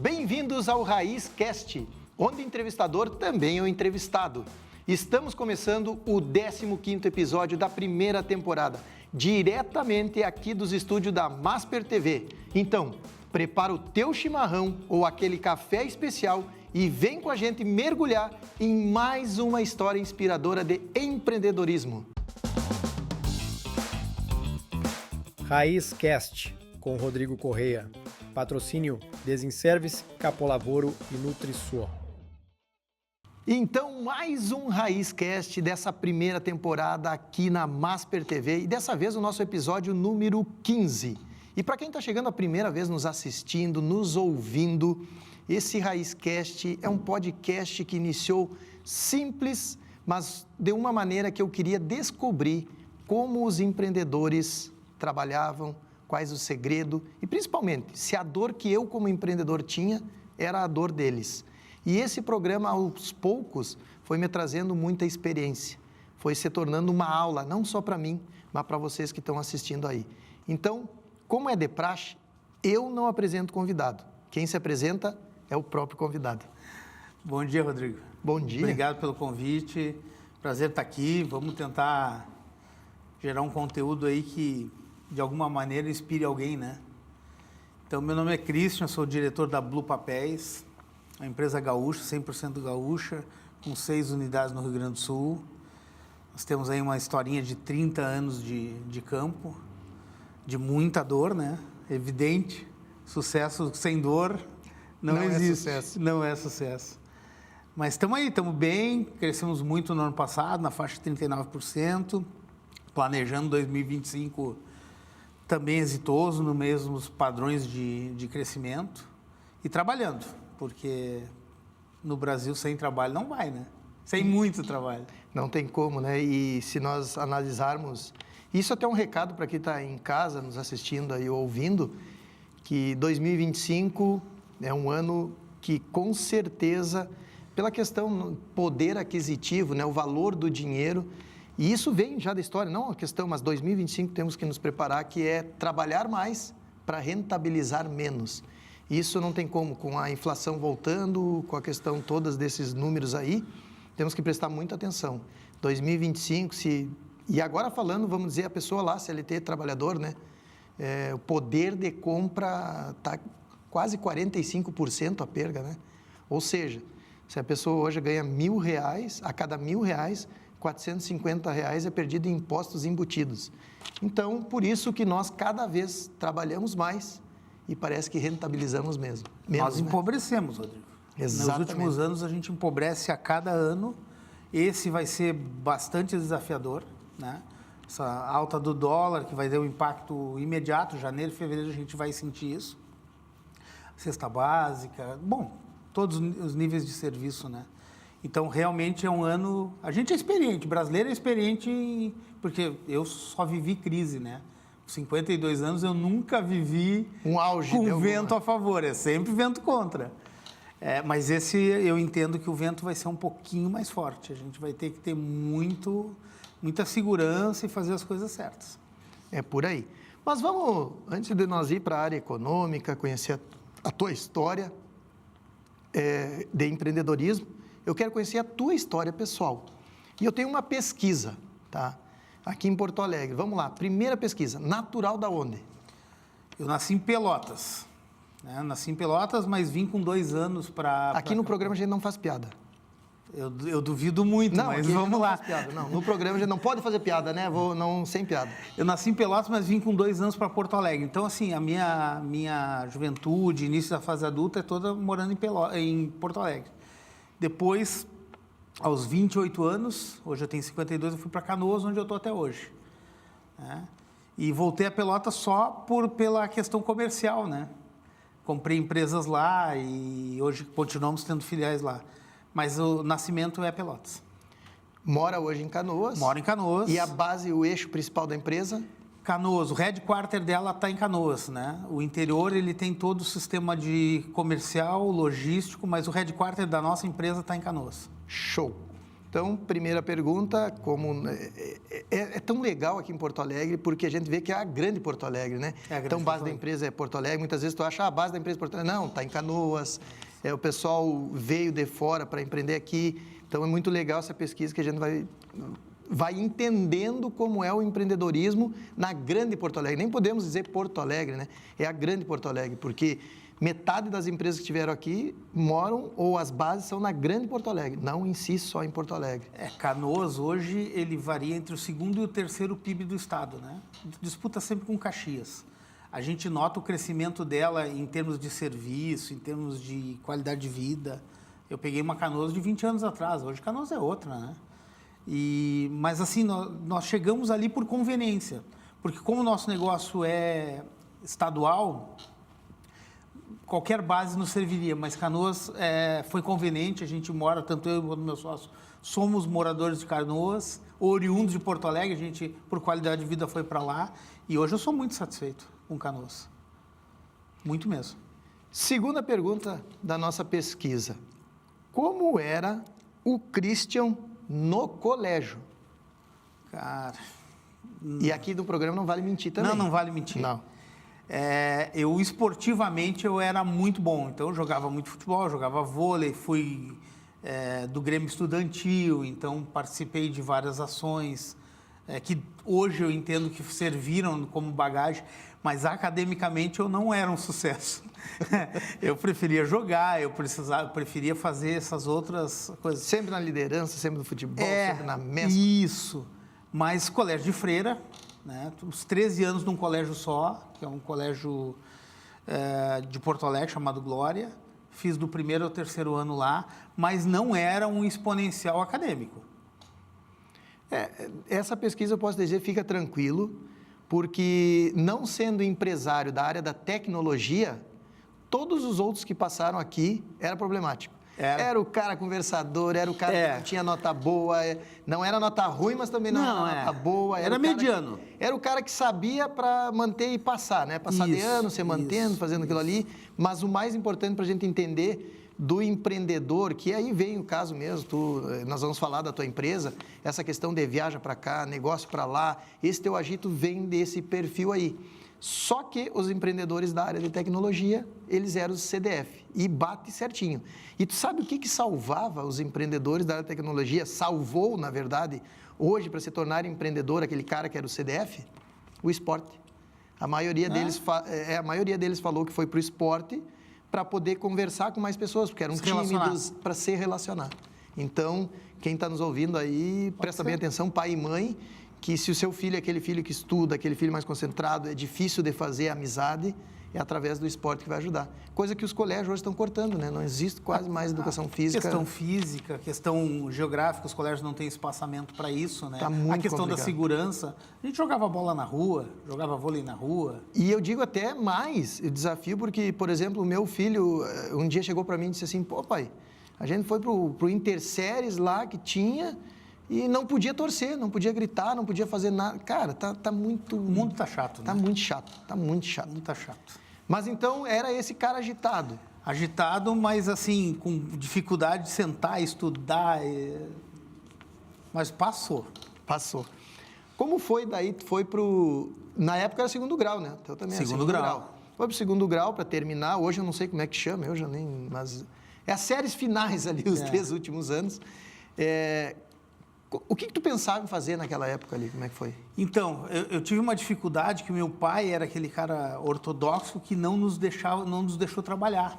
Bem-vindos ao Raiz Cast, onde o entrevistador também é o entrevistado. Estamos começando o 15º episódio da primeira temporada, diretamente aqui dos estúdios da Masper TV. Então, prepara o teu chimarrão ou aquele café especial e vem com a gente mergulhar em mais uma história inspiradora de empreendedorismo. Raiz Cast, com Rodrigo Correia. Patrocínio Desinservice, Capolavoro e Nutrisua. Então, mais um Raiz Cast dessa primeira temporada aqui na Masper TV e dessa vez o nosso episódio número 15. E para quem está chegando a primeira vez nos assistindo, nos ouvindo, esse Raiz Cast é um podcast que iniciou simples, mas de uma maneira que eu queria descobrir como os empreendedores trabalhavam, quais o segredo e principalmente se a dor que eu como empreendedor tinha era a dor deles. E esse programa, aos poucos, foi me trazendo muita experiência, foi se tornando uma aula, não só para mim, mas para vocês que estão assistindo aí. Então, como é de praxe, eu não apresento convidado. Quem se apresenta é o próprio convidado. Bom dia, Rodrigo. Bom dia. Obrigado pelo convite. Prazer estar aqui. Vamos tentar gerar um conteúdo aí que, de alguma maneira, inspire alguém, né? Então, meu nome é Christian, sou diretor da Blue Papéis, uma empresa gaúcha, 100% gaúcha, com 6 unidades no Rio Grande do Sul. Nós temos aí uma historinha de 30 anos de campo, de muita dor, né? Evidente, sucesso sem dor não existe. É sucesso. Não é sucesso. Mas estamos aí, estamos bem, crescemos muito no ano passado, na faixa de 39%, planejando 2025 também exitoso, nos mesmos padrões de crescimento e trabalhando, porque no Brasil sem trabalho não vai, né? Sem muito trabalho. Não tem como, né? E se nós analisarmos, isso até é um recado para quem está em casa nos assistindo aí, ouvindo, que 2025 é um ano que com certeza, pela questão poder aquisitivo, né? O valor do dinheiro, e isso vem já da história, não a questão, mas 2025 temos que nos preparar, que é trabalhar mais para rentabilizar menos. Isso não tem como, com a inflação voltando, com a questão todas desses números aí, temos que prestar muita atenção. 2025, e agora falando, vamos dizer, a pessoa lá, CLT, trabalhador, né? O poder de compra está quase 45% a perda, né? Ou seja, se a pessoa hoje ganha R$1.000, a cada R$1.000, R$450 é perdido em impostos embutidos. Então, por isso que nós cada vez trabalhamos mais e parece que rentabilizamos mesmo. Nós empobrecemos, Rodrigo. Exatamente. Nos últimos anos a gente empobrece a cada ano. Esse vai ser bastante desafiador, né? Essa alta do dólar que vai ter um impacto imediato, janeiro e fevereiro a gente vai sentir isso. Cesta básica, bom, todos os níveis de serviço, né? Então, realmente é um ano... A gente é experiente, brasileiro é experiente, porque eu só vivi crise, né? Com 52 anos, eu nunca vivi um auge com vento a favor, é sempre vento contra. Mas esse, eu entendo que o vento vai ser um pouquinho mais forte. A gente vai ter que ter muita segurança e fazer as coisas certas. É por aí. Mas vamos, antes de nós ir para a área econômica, conhecer a tua história de empreendedorismo, eu quero conhecer a tua história pessoal. E eu tenho uma pesquisa, tá? Aqui em Porto Alegre. Vamos lá, primeira pesquisa. Natural da onde? Eu nasci em Pelotas. Né? Nasci em Pelotas, mas vim com 2 anos para... Aqui no programa a gente não faz piada. Eu duvido muito, não, mas aqui vamos lá. Não faz piada. Não, no programa a gente não pode fazer piada, né? Sem piada. Eu nasci em Pelotas, mas vim com 2 anos para Porto Alegre. Então, assim, a minha juventude, início da fase adulta, é toda morando em Porto Alegre. Depois, aos 28 anos, hoje eu tenho 52, eu fui para Canoas, onde eu estou até hoje. Né? E voltei a Pelotas só pela questão comercial, né? Comprei empresas lá e hoje continuamos tendo filiais lá. Mas o nascimento é Pelotas. Mora hoje em Canoas? Moro em Canoas. E a base, o eixo principal da empresa? Canoas, o headquarter dela está em Canoas, né? O interior, ele tem todo o sistema de comercial, logístico, mas o headquarter da nossa empresa está em Canoas. Show! Então, primeira pergunta, como é tão legal aqui em Porto Alegre, porque a gente vê que é a grande Porto Alegre, né? Então, base da empresa é Porto Alegre. Muitas vezes tu acha a base da empresa é Porto Alegre. Não, está em Canoas. O pessoal veio de fora para empreender aqui. Então, é muito legal essa pesquisa que a gente vai entendendo como é o empreendedorismo na grande Porto Alegre. Nem podemos dizer Porto Alegre, né? É a grande Porto Alegre, porque metade das empresas que estiveram aqui moram ou as bases são na grande Porto Alegre, não em si só em Porto Alegre. Canoas hoje ele varia entre o segundo e o terceiro PIB do estado, né? Disputa sempre com Caxias. A gente nota o crescimento dela em termos de serviço, em termos de qualidade de vida. Eu peguei uma Canoas de 20 anos atrás, hoje Canoas é outra, né? Mas assim, nós chegamos ali por conveniência, porque como o nosso negócio é estadual, qualquer base nos serviria, mas Canoas foi conveniente, a gente mora, tanto eu quanto meu sócio, somos moradores de Canoas, oriundos de Porto Alegre, a gente, por qualidade de vida, foi para lá, e hoje eu sou muito satisfeito com Canoas, muito mesmo. Segunda pergunta da nossa pesquisa, como era o Christian no colégio? Cara... E aqui do programa não vale mentir também. Não vale mentir. Não. Eu esportivamente eu era muito bom, então eu jogava muito futebol, jogava vôlei, fui do Grêmio Estudantil, então participei de várias ações que hoje eu entendo que serviram como bagagem, mas academicamente eu não era um sucesso. Eu preferia jogar, eu preferia fazer essas outras coisas. Sempre na liderança, sempre no futebol, sempre na mesa. Isso, mas colégio de freira, né? Os 13 anos num colégio só, que é um colégio de Porto Alegre chamado Glória. Fiz do primeiro ao terceiro ano lá, mas não era um exponencial acadêmico. Essa pesquisa, eu posso dizer, fica tranquilo, porque não sendo empresário da área da tecnologia, todos os outros que passaram aqui era problemático. Era o cara conversador, era o cara que não tinha nota boa, não era nota ruim, mas também não era nota boa. Era mediano. Era o cara que sabia para manter e passar, né? Passar de ano, se mantendo, fazendo aquilo ali. Mas o mais importante para a gente entender do empreendedor, que aí vem o caso mesmo, nós vamos falar da tua empresa, essa questão de viaja para cá, negócio para lá, esse teu agito vem desse perfil aí. Só que os empreendedores da área de tecnologia, eles eram os CDF e bate certinho. E tu sabe o que salvava os empreendedores da área de tecnologia? Salvou, na verdade, hoje para se tornar empreendedor, aquele cara que era o CDF? O esporte. A maioria deles falou que foi para o esporte para poder conversar com mais pessoas, porque eram tímidos para se relacionar. Então, quem está nos ouvindo aí, presta bem atenção, pai e mãe, que se o seu filho é aquele filho que estuda, aquele filho mais concentrado, é difícil de fazer amizade, é através do esporte que vai ajudar. Coisa que os colégios hoje estão cortando, né? Não existe quase mais educação física. Questão física, questão geográfica, os colégios não têm espaçamento para isso, né? Tá muito a questão complicado. Da segurança, a gente jogava bola na rua, jogava vôlei na rua. E eu digo até mais, o desafio, porque, por exemplo, o meu filho, um dia chegou para mim e disse assim, pô pai, a gente foi pro Interséries lá que tinha... E não podia torcer, não podia gritar, não podia fazer nada. Cara, tá muito... O mundo tá chato, né? Tá muito chato, tá muito chato. O mundo tá chato. Mas então era esse cara agitado. Agitado, mas assim, com dificuldade de sentar, estudar. Mas passou. Passou. Como foi daí? Tu foi pro... Na época era segundo grau, né? Então também segundo grau. Foi pro segundo grau para terminar. Hoje eu não sei como é que chama, eu já nem... Mas é as séries finais ali, os 3 últimos anos. O que tu pensava em fazer naquela época ali? Como é que foi? Então, eu tive uma dificuldade que meu pai era aquele cara ortodoxo que não nos deixou trabalhar.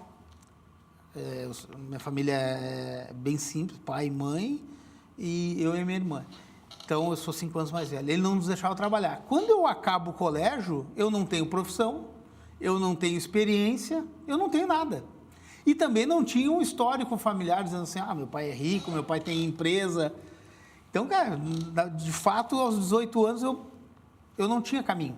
Minha família é bem simples, pai e mãe, e eu e minha irmã. Então, eu sou 5 anos mais velho. Ele não nos deixava trabalhar. Quando eu acabo o colégio, eu não tenho profissão, eu não tenho experiência, eu não tenho nada. E também não tinha um histórico familiar dizendo assim, meu pai é rico, meu pai tem empresa... Então, cara, de fato, aos 18 anos, eu não tinha caminho.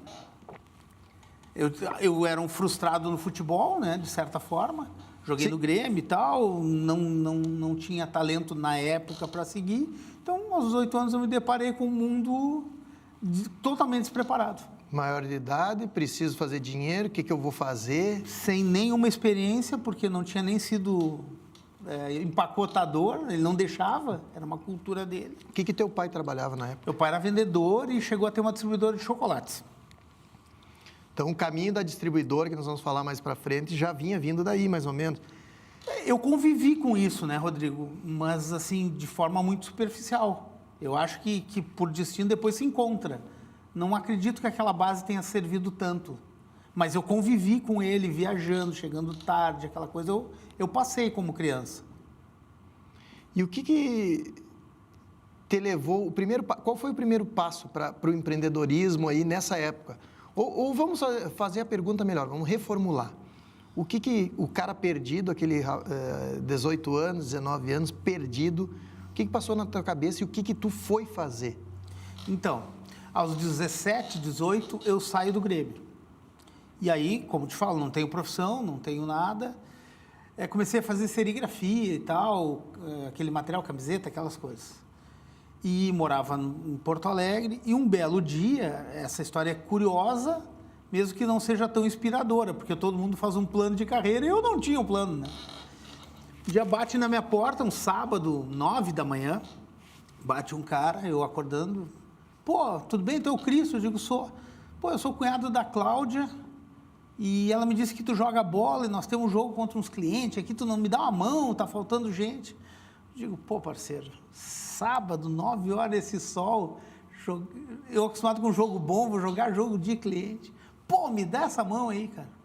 Eu era um frustrado no futebol, né, de certa forma. Joguei no Grêmio e tal, não tinha talento na época para seguir. Então, aos 18 anos, eu me deparei com um mundo totalmente despreparado. Maior de idade, preciso fazer dinheiro, o que eu vou fazer? Sem nenhuma experiência, porque não tinha nem sido empacotador, ele não deixava, era uma cultura dele. O que teu pai trabalhava na época? Meu pai era vendedor e chegou a ter uma distribuidora de chocolates. Então, o caminho da distribuidora, que nós vamos falar mais para frente, já vinha vindo daí, mais ou menos. Eu convivi com isso, né, Rodrigo? Mas, assim, de forma muito superficial. Eu acho que por destino depois se encontra. Não acredito que aquela base tenha servido tanto. Mas eu convivi com ele, viajando, chegando tarde, aquela coisa, eu passei como criança. E o que te levou, qual foi o primeiro passo para o empreendedorismo aí nessa época? Ou vamos fazer a pergunta melhor, vamos reformular. O que o cara perdido, aquele 18 anos, 19 anos, perdido, o que passou na tua cabeça e o que tu foi fazer? Então, aos 17, 18, eu saio do Grêmio. E aí, como te falo, não tenho profissão, não tenho nada. Comecei a fazer serigrafia e tal, aquele material, camiseta, aquelas coisas. E morava em Porto Alegre. E um belo dia, essa história é curiosa, mesmo que não seja tão inspiradora, porque todo mundo faz um plano de carreira e eu não tinha um plano, né? Um dia bate na minha porta, um sábado, 9 da manhã, bate um cara, eu acordando. Pô, tudo bem? Tu é o Cristo? Eu digo, sou. Pô, eu sou o cunhado da Cláudia e ela me disse que tu joga bola e nós temos um jogo contra uns clientes, aqui tu não me dá uma mão, tá faltando gente. Eu digo, pô, parceiro, sábado, 9 horas, esse sol, eu acostumado com jogo bom, vou jogar jogo de cliente. Pô, me dá essa mão aí, cara.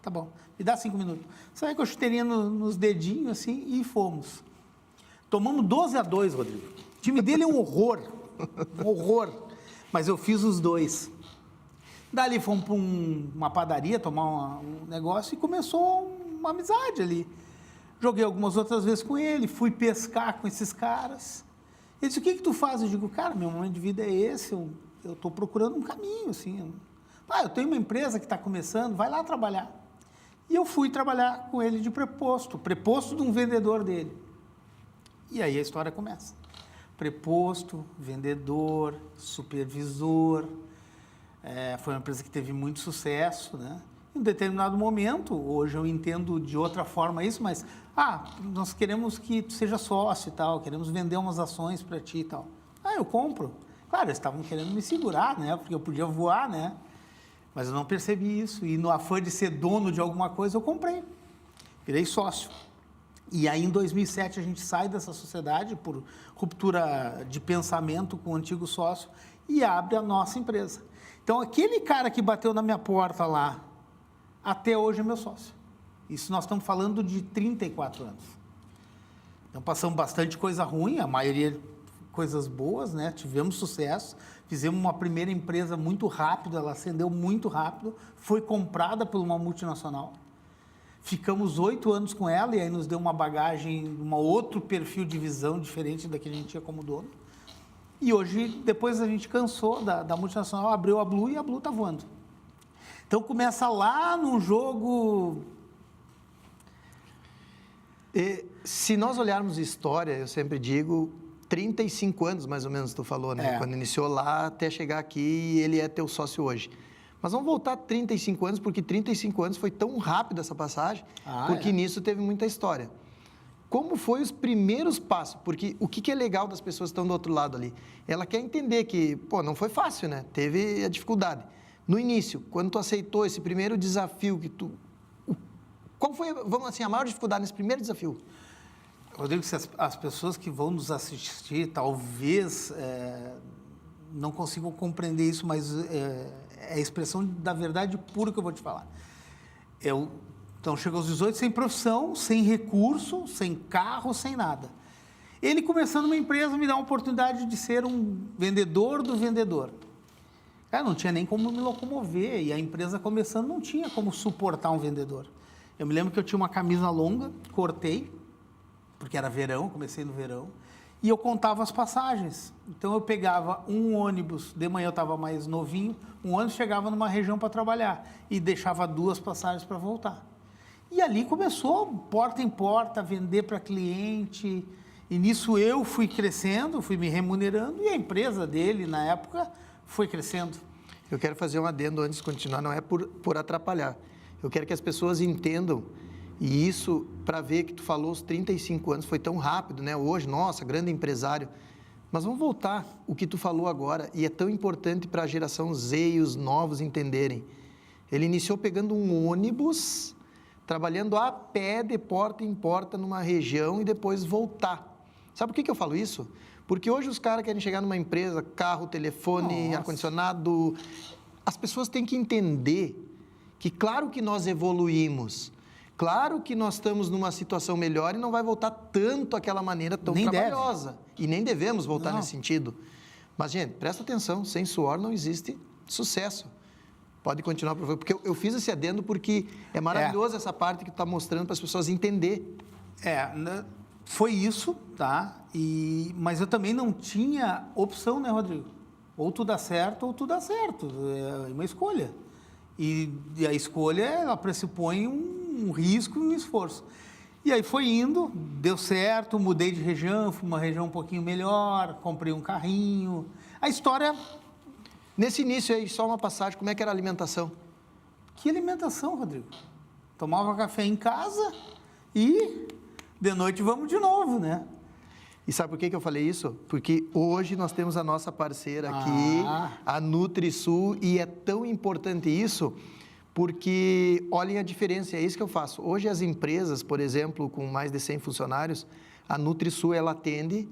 Tá bom, me dá 5 minutos. Saí com a chuteirinha nos dedinhos, assim, e fomos. Tomamos 12-2, Rodrigo. O time dele é um horror, um horror. Mas eu fiz os 2. Dali fomos para uma padaria tomar um negócio e começou uma amizade ali. Joguei algumas outras vezes com ele, fui pescar com esses caras. Ele disse, o que tu faz? Eu digo, cara, meu momento de vida é esse, eu estou procurando um caminho, assim. Eu tenho uma empresa que está começando, vai lá trabalhar. E eu fui trabalhar com ele de preposto de um vendedor dele. E aí a história começa. Preposto, vendedor, supervisor. Foi uma empresa que teve muito sucesso, né? Em um determinado momento, hoje eu entendo de outra forma isso, mas, nós queremos que tu seja sócio e tal, queremos vender umas ações para ti e tal. Eu compro. Claro, eles estavam querendo me segurar, né? Porque eu podia voar, né? Mas eu não percebi isso. E no afã de ser dono de alguma coisa, eu comprei. Virei sócio. E aí, em 2007, a gente sai dessa sociedade por ruptura de pensamento com o antigo sócio e abre a nossa empresa. Então, aquele cara que bateu na minha porta lá, até hoje é meu sócio. Isso nós estamos falando de 34 anos. Então, passamos bastante coisa ruim, a maioria coisas boas, né? Tivemos sucesso, fizemos uma primeira empresa muito rápido, ela ascendeu muito rápido, foi comprada por uma multinacional. Ficamos 8 anos com ela e aí nos deu uma bagagem, um outro perfil de visão diferente da que a gente tinha como dono. E hoje, depois a gente cansou da multinacional, abriu a Blue e a Blue está voando. Então, começa lá num jogo... Se nós olharmos história, eu sempre digo, 35 anos mais ou menos tu falou, né? Quando iniciou lá até chegar aqui e ele é teu sócio hoje. Mas vamos voltar 35 anos, porque 35 anos foi tão rápido essa passagem, porque nisso teve muita história. Como foi os primeiros passos? Porque o que é legal das pessoas que estão do outro lado ali? Ela quer entender que, não foi fácil, né? Teve a dificuldade. No início, quando tu aceitou esse primeiro desafio, qual foi, vamos assim, a maior dificuldade nesse primeiro desafio? Rodrigo, se as pessoas que vão nos assistir, talvez não consigam compreender isso, mas é a expressão da verdade pura que eu vou te falar. Então, chegou aos 18 sem profissão, sem recurso, sem carro, sem nada. Ele, começando uma empresa, me dá a oportunidade de ser um vendedor do vendedor. Cara, não tinha nem como me locomover, e a empresa começando não tinha como suportar um vendedor. Eu me lembro que eu tinha uma camisa longa, cortei, porque era verão, comecei no verão, e eu contava as passagens. Então, eu pegava um ônibus, de manhã eu estava mais novinho, um ônibus chegava numa região para trabalhar, e deixava 2 passagens para voltar. E ali começou, porta em porta, vender para cliente, e nisso eu fui crescendo, fui me remunerando, e a empresa dele, na época, foi crescendo. Eu quero fazer um adendo antes de continuar, não é por atrapalhar. Eu quero que as pessoas entendam E isso, para ver que tu falou os 35 anos, foi tão rápido, né? Hoje, nossa, grande empresário. Mas vamos voltar o que tu falou agora, e é tão importante para a geração Z e os novos entenderem. Ele iniciou pegando um ônibus, trabalhando a pé de porta em porta numa região e depois voltar. Sabe por que eu falo isso? Porque hoje os caras querem chegar numa empresa, carro, telefone, ar-condicionado. As pessoas têm que entender que, claro que nós evoluímos, claro que nós estamos numa situação melhor e não vai voltar tanto aquela maneira tão trabalhosa. E nem devemos voltar nesse sentido. Mas, gente, presta atenção, sem suor não existe sucesso. Pode continuar, por favor, porque eu fiz esse adendo porque é maravilhoso essa parte que tu está mostrando para as pessoas entender. Foi isso, tá? Mas eu também não tinha opção, né, Rodrigo? Ou tu dá certo ou tu dá certo. É uma escolha. E a escolha, ela pressupõe um risco e um esforço. E aí foi indo, deu certo, mudei de região, fui uma região um pouquinho melhor, comprei um carrinho. A história... Nesse início aí, só uma passagem, como é que era a alimentação? Que alimentação, Rodrigo? Tomava café em casa e de noite vamos de novo, né? E sabe por que eu falei isso? Porque hoje nós temos a nossa parceira aqui, a NutriSul, e é tão importante isso, porque olhem a diferença, é isso que eu faço. Hoje as empresas, por exemplo, com mais de 100 funcionários, a NutriSul, ela atende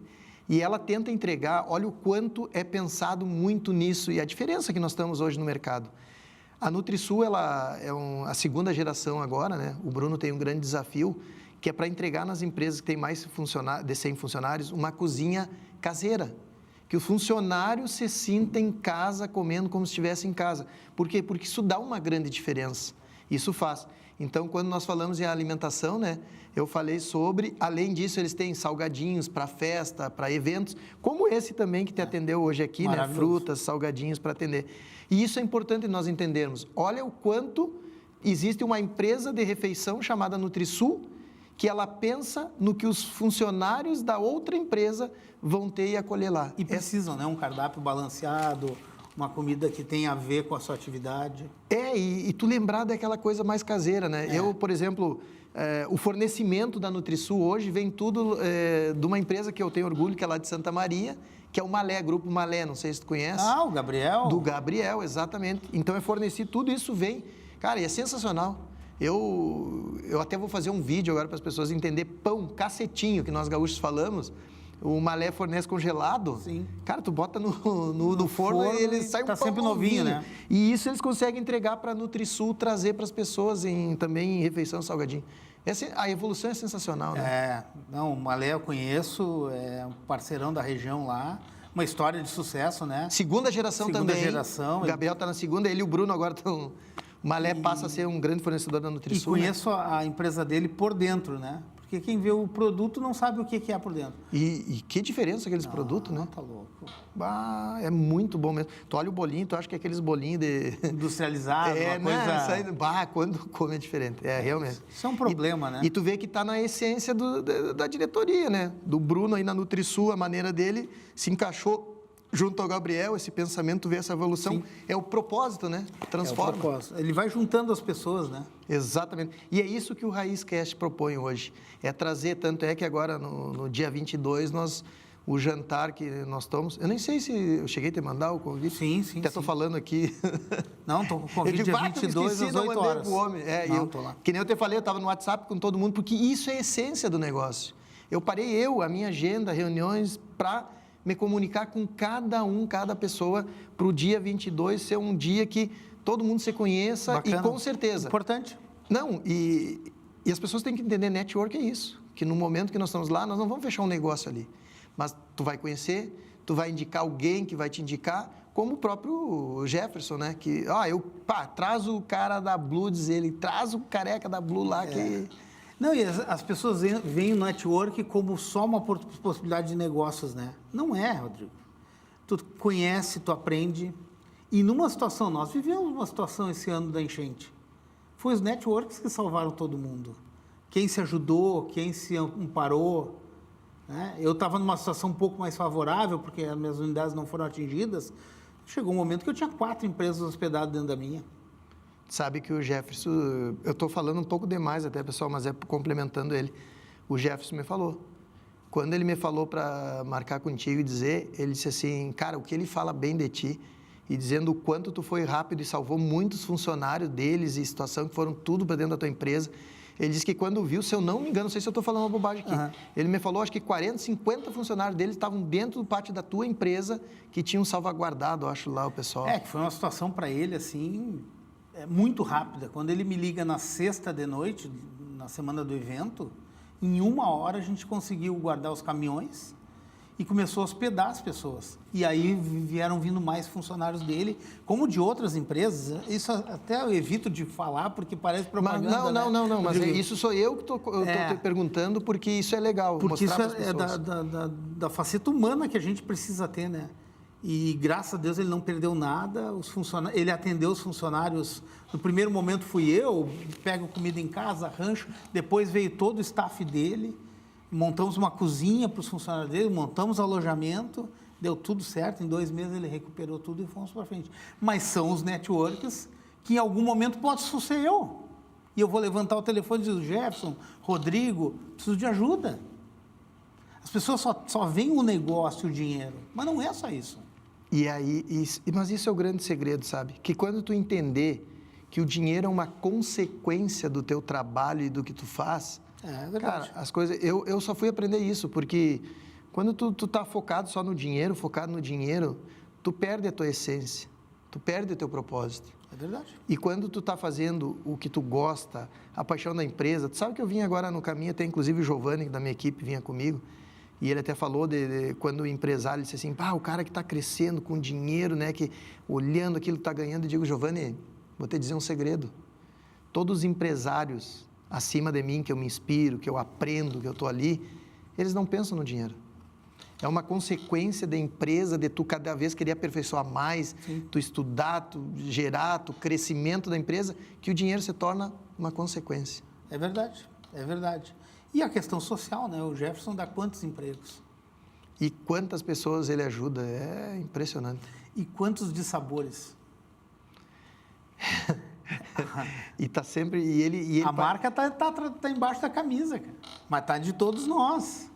e ela tenta entregar, olha o quanto é pensado muito nisso e a diferença que nós estamos hoje no mercado. A NutriSul, ela é a segunda geração agora, né? O Bruno tem um grande desafio, que é para entregar nas empresas que têm mais de 100 funcionários, uma cozinha caseira. Que o funcionário se sinta em casa, comendo como se estivesse em casa. Por quê? Porque isso dá uma grande diferença. Isso faz. Então, quando nós falamos em alimentação, né, eu falei sobre, além disso, eles têm salgadinhos para festa, para eventos, como esse também que te atendeu hoje aqui, né? Frutas, salgadinhos para atender. E isso é importante nós entendermos. Olha o quanto existe uma empresa de refeição chamada NutriSul, que ela pensa no que os funcionários da outra empresa vão ter e acolher lá. E precisam, né? Um cardápio balanceado, uma comida que tenha a ver com a sua atividade. E tu lembrar daquela coisa mais caseira, né? Eu, por exemplo, o fornecimento da NutriSul hoje vem tudo de uma empresa que eu tenho orgulho, que é lá de Santa Maria, que é o Malé, Grupo Malé, não sei se tu conhece. O Gabriel. Do Gabriel, exatamente. Então é fornecido, tudo isso vem. Cara, e é sensacional. Eu até vou fazer um vídeo agora para as pessoas entenderem pão, cacetinho, que nós gaúchos falamos. O Malé fornece congelado. Sim. Cara, tu bota no forno e ele sai um pão sempre novinho, né? E isso eles conseguem entregar para a NutriSul, trazer para as pessoas também em refeição salgadinho. A evolução é sensacional, né? O Malé eu conheço, é um parceirão da região lá. Uma história de sucesso, né? Segunda geração também. Segunda geração. O Gabriel está na segunda, ele e o Bruno agora estão... O Malé passa a ser um grande fornecedor da NutriSul. E conheço a empresa dele por dentro, né? Porque quem vê o produto não sabe o que é por dentro. E que diferença aqueles produtos, né? Tá louco. É muito bom mesmo. Tu olha o bolinho, tu acha que é aqueles bolinhos de... Industrializado, uma coisa... Né? Quando come é diferente. Realmente. Isso é um problema, né? E tu vê que está na essência da diretoria, né? Do Bruno aí na NutriSul, a maneira dele se encaixou junto ao Gabriel, esse pensamento, ver essa evolução. Sim. É o propósito, né? Transforma. É o propósito. Ele vai juntando as pessoas, né? Exatamente. E é isso que o Raiz Cast propõe hoje. É trazer, tanto é que agora, no dia 22, o jantar que nós estamos... Eu nem sei se eu cheguei a te mandar o convite. Sim. Até estou falando aqui. Não, estou com o convite dia 22 às 8 horas. Homem. Tô lá. Que nem eu te falei, eu estava no WhatsApp com todo mundo, porque isso é a essência do negócio. Eu parei a minha agenda, reuniões, para me comunicar com cada pessoa, para o dia 22 ser um dia que todo mundo se conheça. Bacana. E com certeza... Importante. Não, e as pessoas têm que entender, network é isso, que no momento que nós estamos lá, nós não vamos fechar um negócio ali, mas tu vai conhecer, tu vai indicar alguém que vai te indicar, como o próprio Jefferson, né, que, traz o cara da Blue, diz ele, traz o careca da Blue lá que... Não, e as pessoas veem o network como só uma possibilidade de negócios, né? Não é, Rodrigo. Tu conhece, tu aprende. E numa situação, nós vivemos uma situação esse ano da enchente. Foi os networks que salvaram todo mundo. Quem se ajudou, quem se amparou. Né? Eu estava numa situação um pouco mais favorável, porque as minhas unidades não foram atingidas. Chegou um momento que eu tinha 4 empresas hospedadas dentro da minha. sabe que o Jefferson, eu estou falando um pouco demais até, pessoal, mas é complementando ele. O Jefferson me falou. Quando ele me falou para marcar contigo e dizer, ele disse assim, cara, o que ele fala bem de ti, e dizendo o quanto tu foi rápido e salvou muitos funcionários deles e situação que foram tudo para dentro da tua empresa. Ele disse que quando viu, se eu não me engano, não sei se eu estou falando uma bobagem aqui, ele me falou, acho que 40, 50 funcionários deles estavam dentro do pátio da tua empresa que tinham salvaguardado, acho, lá o pessoal. Que foi uma situação para ele, assim, muito rápida. Quando ele me liga na sexta de noite, na semana do evento, em 1 hora a gente conseguiu guardar os caminhões e começou a hospedar as pessoas. E aí vieram vindo mais funcionários dele, como de outras empresas. Isso até eu evito de falar, porque parece propaganda. Mas não, mas isso sou eu que estou te perguntando, porque isso é legal. Porque isso é da faceta humana que a gente precisa ter, né? E graças a Deus ele não perdeu nada, ele atendeu os funcionários. No primeiro momento fui eu, pego comida em casa, rancho, depois veio todo o staff dele, montamos uma cozinha para os funcionários dele, montamos alojamento, deu tudo certo, em 2 meses ele recuperou tudo e fomos para frente. Mas são os networks que em algum momento pode ser eu. E eu vou levantar o telefone e dizer, Jefferson, Rodrigo, preciso de ajuda. As pessoas só veem o negócio, o dinheiro, mas não é só isso. Mas isso é o grande segredo, sabe? Que quando tu entender que o dinheiro é uma consequência do teu trabalho e do que tu faz, verdade. Cara, as coisas... Eu só fui aprender isso, porque quando tu tá focado só no dinheiro, tu perde a tua essência, tu perde o teu propósito. É verdade. E quando tu tá fazendo o que tu gosta, a paixão da empresa, tu sabe que eu vim agora no caminho, até inclusive o Giovanni, da minha equipe, vinha comigo, e ele até falou de quando o empresário disse assim, o cara que está crescendo com dinheiro, né, que olhando aquilo que está ganhando, eu digo, Giovanni, vou te dizer um segredo. Todos os empresários acima de mim, que eu me inspiro, que eu aprendo, que eu estou ali, eles não pensam no dinheiro. É uma consequência da empresa, de tu cada vez querer aperfeiçoar mais, Sim. tu estudar, tu gerar, tu crescimento da empresa, que o dinheiro se torna uma consequência. É verdade, é verdade. E a questão social, né? O Jefferson dá quantos empregos? E quantas pessoas ele ajuda, é impressionante. E quantos dissabores? E tá sempre... E ele a marca tá embaixo da camisa, cara. Mas tá de todos nós.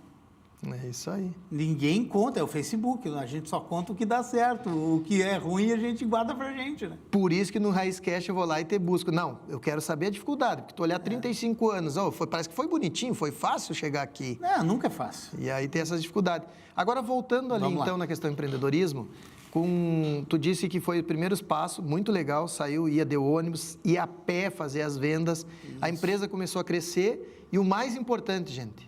É isso aí. Ninguém conta, é o Facebook, a gente só conta o que dá certo, o que é ruim a gente guarda pra gente, né? Por isso que no Raiz Cash eu vou lá e te busco. Não, eu quero saber a dificuldade, porque tu olhar 35 anos, parece que foi bonitinho, foi fácil chegar aqui. Nunca é fácil. E aí tem essas dificuldades. Agora, voltando ali então na questão do empreendedorismo, tu disse que foi os primeiros passos, muito legal, ia de ônibus, ia a pé fazer as vendas, isso. A empresa começou a crescer e o mais importante, gente,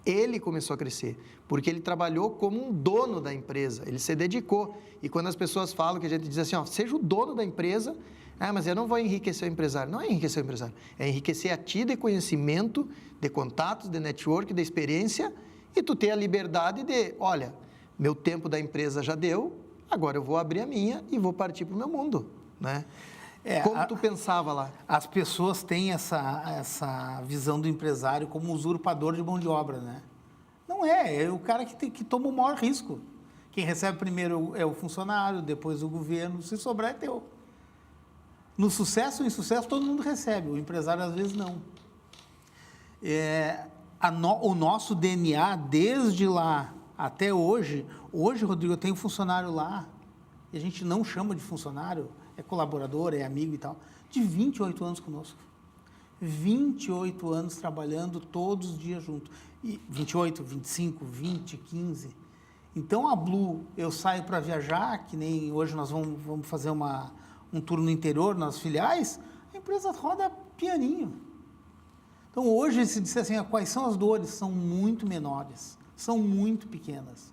ele começou a crescer, porque ele trabalhou como um dono da empresa, ele se dedicou. E quando as pessoas falam, que a gente diz assim, seja o dono da empresa, mas eu não vou enriquecer o empresário. Não é enriquecer o empresário, é enriquecer a ti de conhecimento, de contatos, de network, de experiência, e tu ter a liberdade de, olha, meu tempo da empresa já deu, agora eu vou abrir a minha e vou partir para o meu mundo, né? Como tu pensava lá? As pessoas têm essa visão do empresário como usurpador de mão de obra, né? Não é o cara que toma o maior risco. Quem recebe primeiro é o funcionário, depois o governo, se sobrar é teu. No sucesso ou insucesso todo mundo recebe, o empresário às vezes não. O nosso DNA, desde lá até hoje, Rodrigo, eu tenho funcionário lá, e a gente não chama de funcionário, é colaborador, é amigo e tal, de 28 anos conosco. 28 anos trabalhando todos os dias junto. E 28, 25, 20, 15. Então, a Blue, eu saio para viajar, que nem hoje nós vamos fazer um tour no interior, nas filiais, a empresa roda pianinho. Então, hoje, se disser assim, quais são as dores? São muito menores, são muito pequenas.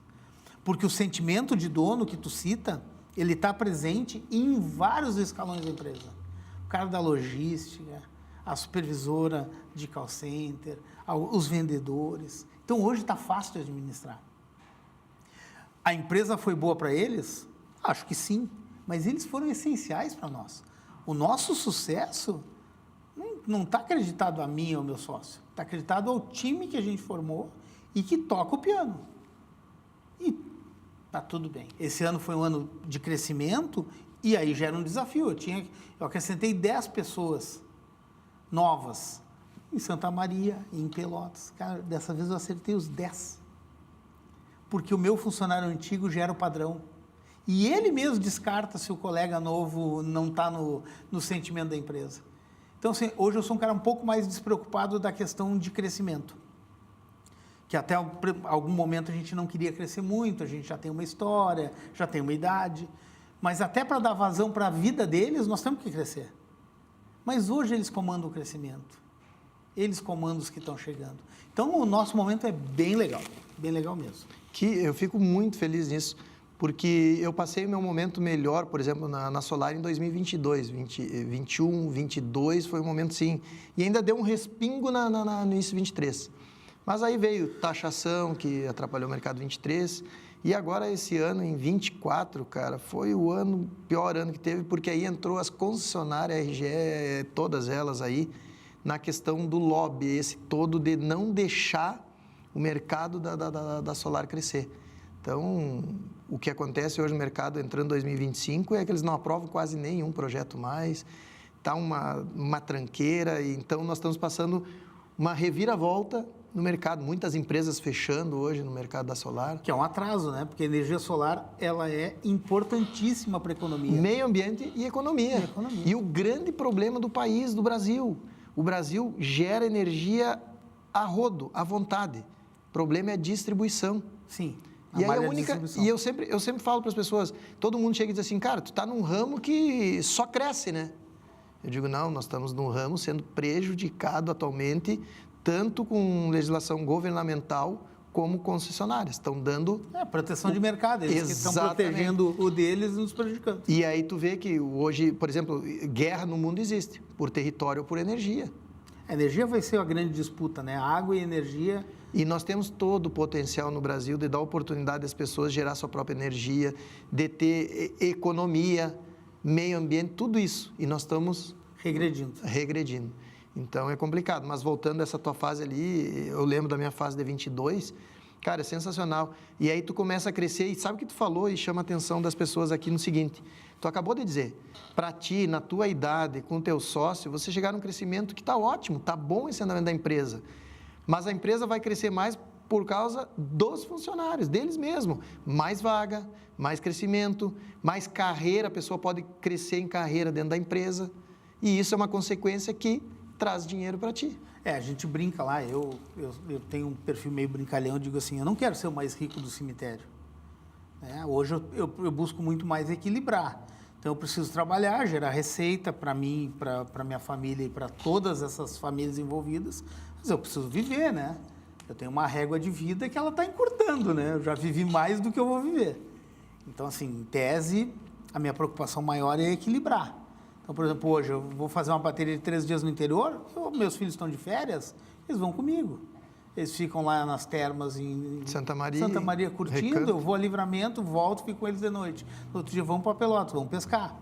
Porque o sentimento de dono que tu cita, ele está presente em vários escalões da empresa. O cara da logística, a supervisora de call center, os vendedores. Então, hoje está fácil de administrar. A empresa foi boa para eles? Acho que sim, mas eles foram essenciais para nós. O nosso sucesso não está acreditado a mim ou ao meu sócio, está acreditado ao time que a gente formou e que toca o piano. E tá tudo bem. Esse ano foi um ano de crescimento E aí já era um desafio. Eu acrescentei 10 pessoas novas em Santa Maria, em Pelotas. Cara, dessa vez eu acertei os 10. Porque o meu funcionário antigo já era o padrão. E ele mesmo descarta se o colega novo não está no sentimento da empresa. Então, assim, hoje eu sou um cara um pouco mais despreocupado da questão de crescimento. Que até algum momento a gente não queria crescer muito, a gente já tem uma história, já tem uma idade. Mas até para dar vazão para a vida deles, nós temos que crescer. Mas hoje eles comandam o crescimento. Eles comandam os que estão chegando. Então, o nosso momento é bem legal mesmo. Que eu fico muito feliz nisso, porque eu passei o meu momento melhor, por exemplo, na Solar em 2022, 21, 22, foi um momento sim, e ainda deu um respingo no início de 23. Mas aí veio taxação, que atrapalhou o mercado 23, e agora esse ano, em 24, cara, foi o pior ano que teve, porque aí entrou as concessionárias, a RGE, todas elas aí, na questão do lobby, esse todo de não deixar o mercado da Solar crescer. Então, o que acontece hoje no mercado, entrando em 2025, é que eles não aprovam quase nenhum projeto mais, está uma tranqueira, e então nós estamos passando uma reviravolta no mercado, muitas empresas fechando hoje no mercado da solar. Que é um atraso, né? Porque a energia solar, ela é importantíssima para a economia. Meio ambiente e economia. E o grande problema do país, do Brasil, o Brasil gera energia a rodo, à vontade. O problema é a distribuição. Sim. E aí e eu sempre falo para as pessoas, todo mundo chega e diz assim, cara, tu está num ramo que só cresce, né? Eu digo, não, nós estamos num ramo sendo prejudicado atualmente, tanto com legislação governamental como concessionárias. Estão dando... proteção de mercado, eles que estão protegendo o deles e nos prejudicando. E aí tu vê que hoje, por exemplo, guerra no mundo existe, por território ou por energia. A energia vai ser a grande disputa, né? A água e a energia... E nós temos todo o potencial no Brasil de dar oportunidade às pessoas gerar sua própria energia, de ter economia, meio ambiente, tudo isso. E nós estamos... Regredindo. Então, é complicado. Mas voltando a essa tua fase ali, eu lembro da minha fase de 22, cara, é sensacional. E aí tu começa a crescer e sabe o que tu falou e chama a atenção das pessoas aqui no seguinte. Tu acabou de dizer, para ti, na tua idade, com o teu sócio, você chegar num crescimento que está ótimo, está bom esse andamento da empresa. Mas a empresa vai crescer mais por causa dos funcionários, deles mesmos. Mais vaga, mais crescimento, mais carreira, a pessoa pode crescer em carreira dentro da empresa. E isso é uma consequência que traz dinheiro para ti. A gente brinca lá, eu tenho um perfil meio brincalhão, eu digo assim, eu não quero ser o mais rico do cemitério. Hoje eu busco muito mais equilibrar. Então eu preciso trabalhar, gerar receita para mim, para minha família e para todas essas famílias envolvidas. Mas eu preciso viver, né? Eu tenho uma régua de vida que ela está encurtando, né? Eu já vivi mais do que eu vou viver. Então, assim, em tese, a minha preocupação maior é equilibrar. Então, por exemplo, hoje eu vou fazer uma bateria de 3 dias no interior, meus filhos estão de férias, eles vão comigo. Eles ficam lá nas termas em Santa Maria curtindo, Recanto. Eu vou a Livramento, volto, fico com eles de noite. No outro dia vamos para Pelotas, vamos pescar.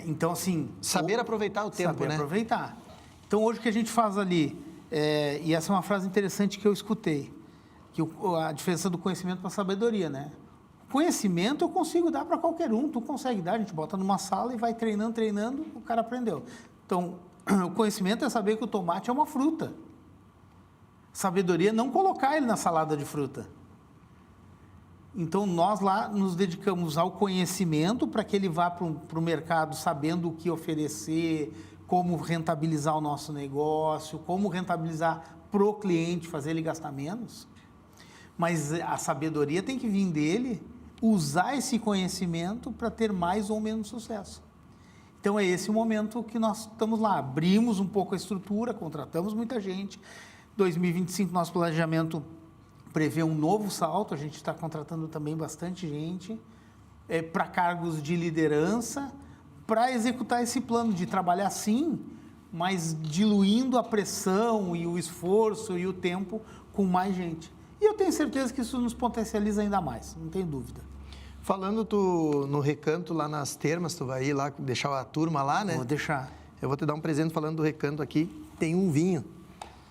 Então, assim... Saber aproveitar o tempo, né? Saber aproveitar. Então, hoje o que a gente faz ali, e essa é uma frase interessante que eu escutei, que a diferença do conhecimento para a sabedoria, né? Conhecimento eu consigo dar para qualquer um, tu consegue dar, a gente bota numa sala e vai treinando, o cara aprendeu. Então, o conhecimento é saber que o tomate é uma fruta. Sabedoria é não colocar ele na salada de fruta. Então, nós lá nos dedicamos ao conhecimento para que ele vá para o mercado sabendo o que oferecer, como rentabilizar o nosso negócio, como rentabilizar para o cliente, fazer ele gastar menos. Mas a sabedoria tem que vir dele, usar esse conhecimento para ter mais ou menos sucesso. Então, é esse o momento que nós estamos lá. Abrimos um pouco a estrutura, contratamos muita gente. 2025, nosso planejamento prevê um novo salto. A gente está contratando também bastante gente para cargos de liderança, para executar esse plano de trabalhar sim, mas diluindo a pressão e o esforço e o tempo com mais gente. E eu tenho certeza que isso nos potencializa ainda mais, não tem dúvida. Falando no Recanto, lá nas termas, tu vai ir lá deixar a turma lá, né? Vou deixar. Eu vou te dar um presente falando do Recanto aqui. Tem um vinho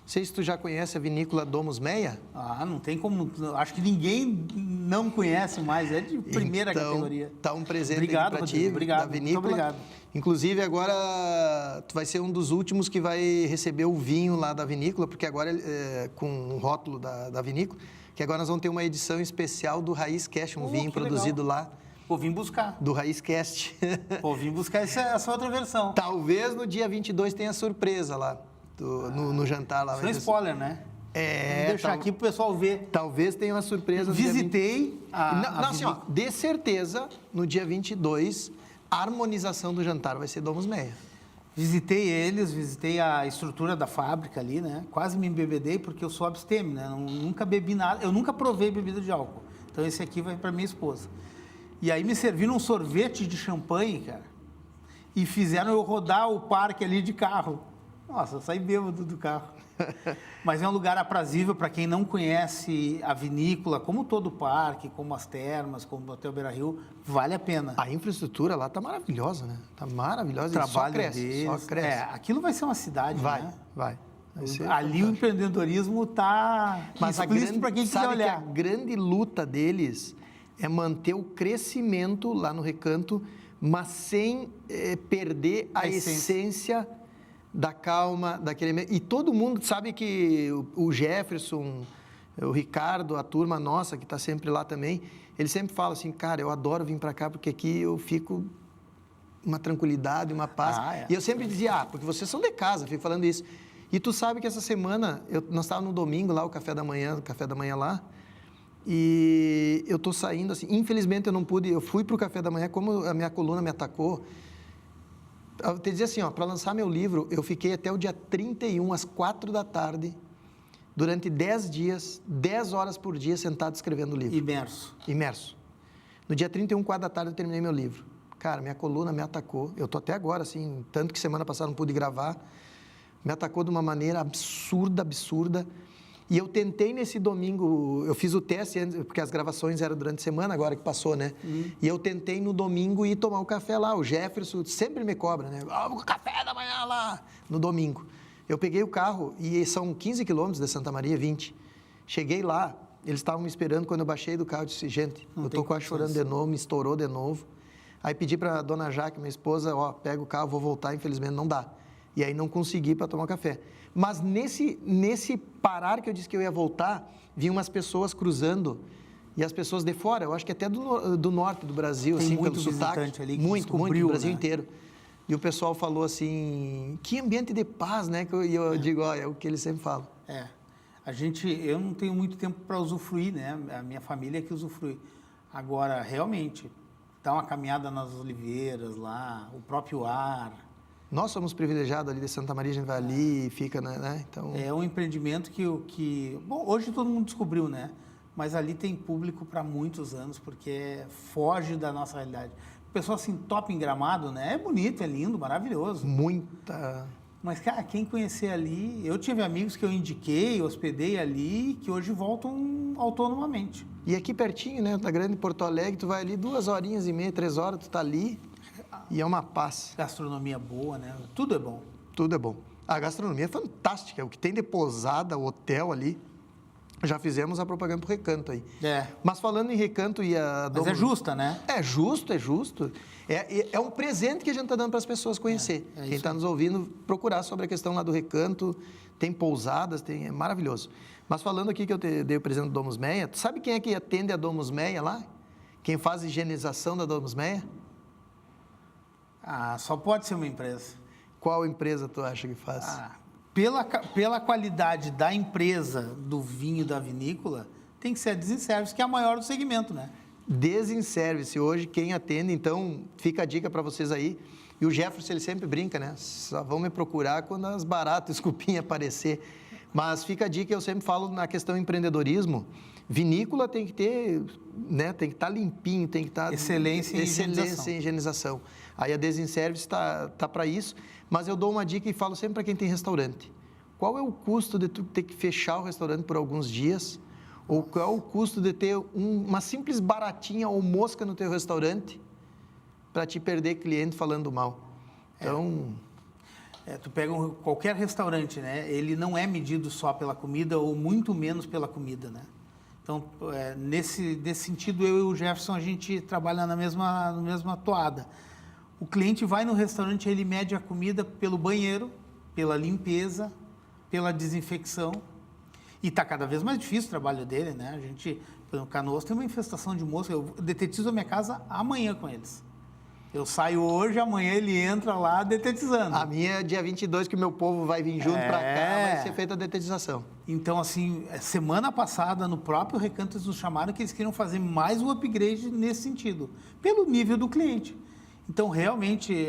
sei se tu já conhece a vinícola Domus Meia. Ah, não tem como... Acho que ninguém não conhece mais, é de primeira categoria. Tá um presente obrigado, para ti, Rodrigo, obrigado, da vinícola. muito obrigado. Inclusive, agora tu vai ser um dos últimos que vai receber o vinho lá da vinícola, porque agora, com o rótulo da vinícola, que agora nós vamos ter uma edição especial do Raiz Cast, um vinho produzido lá. Vou vir buscar. Do Raiz Cast. Vou vir buscar essa outra versão. Talvez no dia 22 tenha surpresa lá, no jantar lá. Isso é spoiler, né? Vou deixar aqui pro pessoal ver. Talvez tenha uma surpresa. Visitei Não, assim, ó, de certeza, no dia 22, a harmonização do jantar vai ser Domus Meia. Visitei eles, visitei a estrutura da fábrica ali, né? Quase me embebedei porque eu sou abstêmio, né? Nunca bebi nada, eu nunca provei bebida de álcool. Então esse aqui vai para minha esposa. E aí me serviram um sorvete de champanhe, cara. E fizeram eu rodar o parque ali de carro. Nossa, eu saí bêbado do carro. Mas é um lugar aprazível para quem não conhece a vinícola, como todo o parque, como as termas, como o Hotel Beira-Rio, vale a pena. A infraestrutura lá tá maravilhosa, né? Tá maravilhosa. O trabalho só cresce, deles, só cresce. aquilo vai ser uma cidade, né? Vai ser Ali fantástico. o empreendedorismo está explícito para quem quiser olhar. Que a grande luta deles é manter o crescimento lá no Recanto, mas sem perder a essência da calma, daquele... E todo mundo sabe que o Jefferson, o Ricardo, a turma nossa, que está sempre lá também, ele sempre fala assim, cara, eu adoro vir para cá, porque aqui eu fico uma tranquilidade, uma paz. E eu sempre dizia, porque vocês são de casa, fico falando isso. E tu sabe que essa semana, nós estávamos no domingo lá, o café da manhã lá, e eu estou saindo assim, infelizmente eu não pude, eu fui para o café da manhã, como a minha coluna me atacou, eu te dizer assim, para lançar meu livro, eu fiquei até o dia 31, às 4 da tarde, durante 10 dias, 10 horas por dia, sentado escrevendo o livro. Imerso. No dia 31, 4 da tarde, eu terminei meu livro. Cara, minha coluna me atacou, eu estou até agora, assim, tanto que semana passada não pude gravar, me atacou de uma maneira absurda. E eu tentei nesse domingo, eu fiz o teste, porque as gravações eram durante a semana, agora que passou, né? E eu tentei no domingo ir tomar um café lá. O Jefferson sempre me cobra, né? O café da manhã lá, no domingo. Eu peguei o carro, e são 15 quilômetros de Santa Maria, 20. Cheguei lá, eles estavam me esperando, quando eu baixei do carro, eu disse, gente, eu tô quase chorando de novo, me estourou de novo. Aí pedi para a dona Jaque, minha esposa, pega o carro, vou voltar, infelizmente não dá. E aí não consegui para tomar café. Mas nesse parar que eu disse que eu ia voltar, vinham umas pessoas cruzando, e as pessoas de fora, eu acho que até do norte do Brasil, tem assim, muito pelo sotaque. Ali que muito, do Brasil né? inteiro. E o pessoal falou assim, que ambiente de paz, né? E eu digo, é o que eles sempre falam. Eu não tenho muito tempo para usufruir, né? A minha família é que usufrui. Agora, realmente, dá uma caminhada nas oliveiras lá, o próprio ar. Nós somos privilegiados ali de Santa Maria, a gente vai ali e fica, né? Então... É um empreendimento que... Bom, hoje todo mundo descobriu, né? Mas ali tem público para muitos anos, porque foge da nossa realidade. O pessoal assim, top em Gramado, né? É bonito, é lindo, maravilhoso. Mas, cara, quem conhecer ali... Eu tive amigos que eu indiquei, hospedei ali, que hoje voltam autonomamente. E aqui pertinho, né? Da Grande Porto Alegre, tu vai ali 2h30, 3 horas, tu tá ali... E é uma paz. Gastronomia boa, né? Tudo é bom. Tudo é bom. A gastronomia é fantástica. O que tem de pousada, hotel ali, já fizemos a propaganda pro Recanto aí. Mas falando em Recanto e a... Mas é justa, né? É justo. É um presente que a gente está dando para as pessoas conhecer. Quem está nos ouvindo, procurar sobre a questão lá do Recanto. Tem pousadas, é maravilhoso. Mas falando aqui que eu dei o presente do Domus Meia, tu sabe quem é que atende a Domus Meia lá? Quem faz higienização da Domus Meia? Só pode ser uma empresa. Qual empresa tu acha que faz? Pela qualidade da empresa, do vinho da vinícola, tem que ser a Desinservice, que é a maior do segmento, né? Desinservice, hoje quem atende, então fica a dica para vocês aí. E o Jefferson, ele sempre brinca, né? Só vão me procurar quando as baratas, desculpinha, aparecer. Mas fica a dica, eu sempre falo na questão empreendedorismo, vinícola tem que ter, né? Tem que estar limpinho, tem que estar... Excelência em higienização. Aí a Desinservice está para isso, mas eu dou uma dica e falo sempre para quem tem restaurante. Qual é o custo de tu ter que fechar o restaurante por alguns dias? Ou qual é o custo de ter uma simples baratinha ou mosca no teu restaurante para te perder cliente falando mal? Então... Tu pega qualquer restaurante, né? Ele não é medido só pela comida ou muito menos pela comida, né? Então, nesse sentido, eu e o Jefferson, a gente trabalha na mesma toada. O cliente vai no restaurante, ele mede a comida pelo banheiro, pela limpeza, pela desinfecção. E está cada vez mais difícil o trabalho dele, né? A gente, no Canoas, tem uma infestação de mosca. Eu detetizo a minha casa amanhã com eles. Eu saio hoje, amanhã ele entra lá detetizando. A minha é dia 22, que o meu povo vai vir junto para cá, vai ser feita a detetização. Então, assim, semana passada, no próprio Recanto, eles nos chamaram que eles queriam fazer mais um upgrade nesse sentido, pelo nível do cliente. Então, realmente,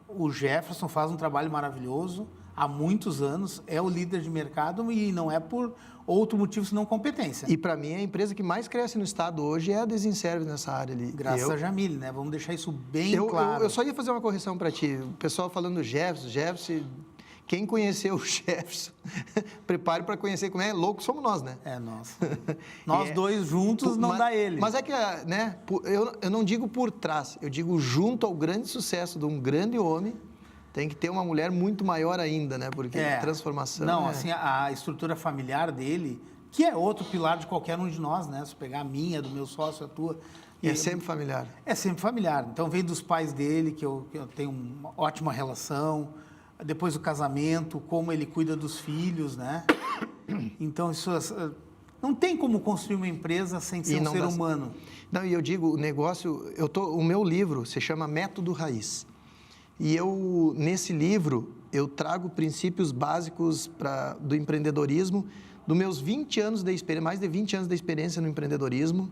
o Jefferson faz um trabalho maravilhoso, há muitos anos, é o líder de mercado e não é por outro motivo senão competência. E para mim, a empresa que mais cresce no estado hoje é a Desinserve nessa área ali. Graças a Jamile, né? Vamos deixar isso bem claro. Eu só ia fazer uma correção para ti. O pessoal falando do Jefferson, quem conheceu o Jefferson, prepare para conhecer como é louco, somos nós, né? Nós. Nós dois juntos não dá ele. Mas é que, né, eu não digo por trás, eu digo junto ao grande sucesso de um grande homem, tem que ter uma mulher muito maior ainda, né? Porque a transformação... Não, assim, a estrutura familiar dele, que é outro pilar de qualquer um de nós, né? Se pegar a minha, do meu sócio, a tua... É sempre familiar. É sempre familiar. Então, vem dos pais dele, que eu tenho uma ótima relação. Depois do casamento, como ele cuida dos filhos, né? Então, isso... Não tem como construir uma empresa sem ser um ser humano. Não, e eu digo, o negócio... O meu livro se chama Método Raiz. E nesse livro, eu trago princípios básicos do empreendedorismo, dos meus 20 anos de experiência, mais de 20 anos de experiência no empreendedorismo,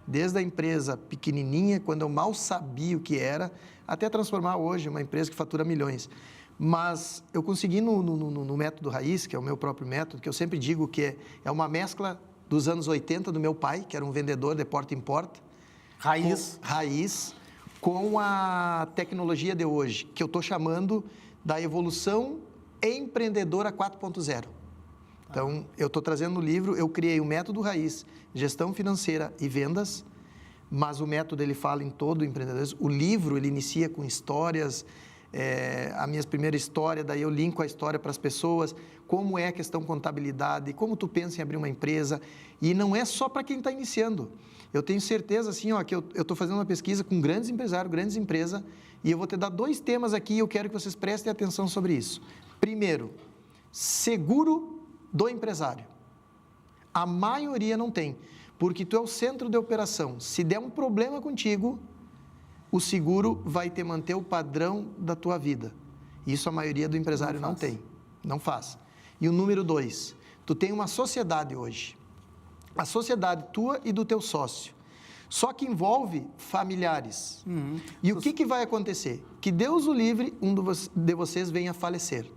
desde a empresa pequenininha, quando eu mal sabia o que era, até transformar hoje uma empresa que fatura milhões. Mas eu consegui no Método Raiz, que é o meu próprio método, que eu sempre digo que é uma mescla dos anos 80 do meu pai, que era um vendedor de porta em porta. Raiz. Com a tecnologia de hoje, que eu estou chamando da evolução empreendedora 4.0. Então, eu estou trazendo no livro, eu criei o Método Raiz, gestão financeira e vendas, mas o método ele fala em todo o empreendedorismo. O livro, ele inicia com histórias, a minha primeira história, daí eu linko a história para as pessoas, como é a questão contabilidade, como tu pensa em abrir uma empresa, e não é só para quem está iniciando. Eu tenho certeza, assim, que eu estou fazendo uma pesquisa com grandes empresários, grandes empresas, e eu vou te dar 2 temas aqui e eu quero que vocês prestem atenção sobre isso. Primeiro, seguro do empresário. A maioria não tem, porque tu é o centro de operação. Se der um problema contigo, o seguro vai te manter o padrão da tua vida. Isso a maioria do empresário não tem, não faz. E o número 2, tu tem uma sociedade hoje. A sociedade tua e do teu sócio. Só que envolve familiares. E o que vai acontecer? Que Deus o livre, um de vocês venha a falecer.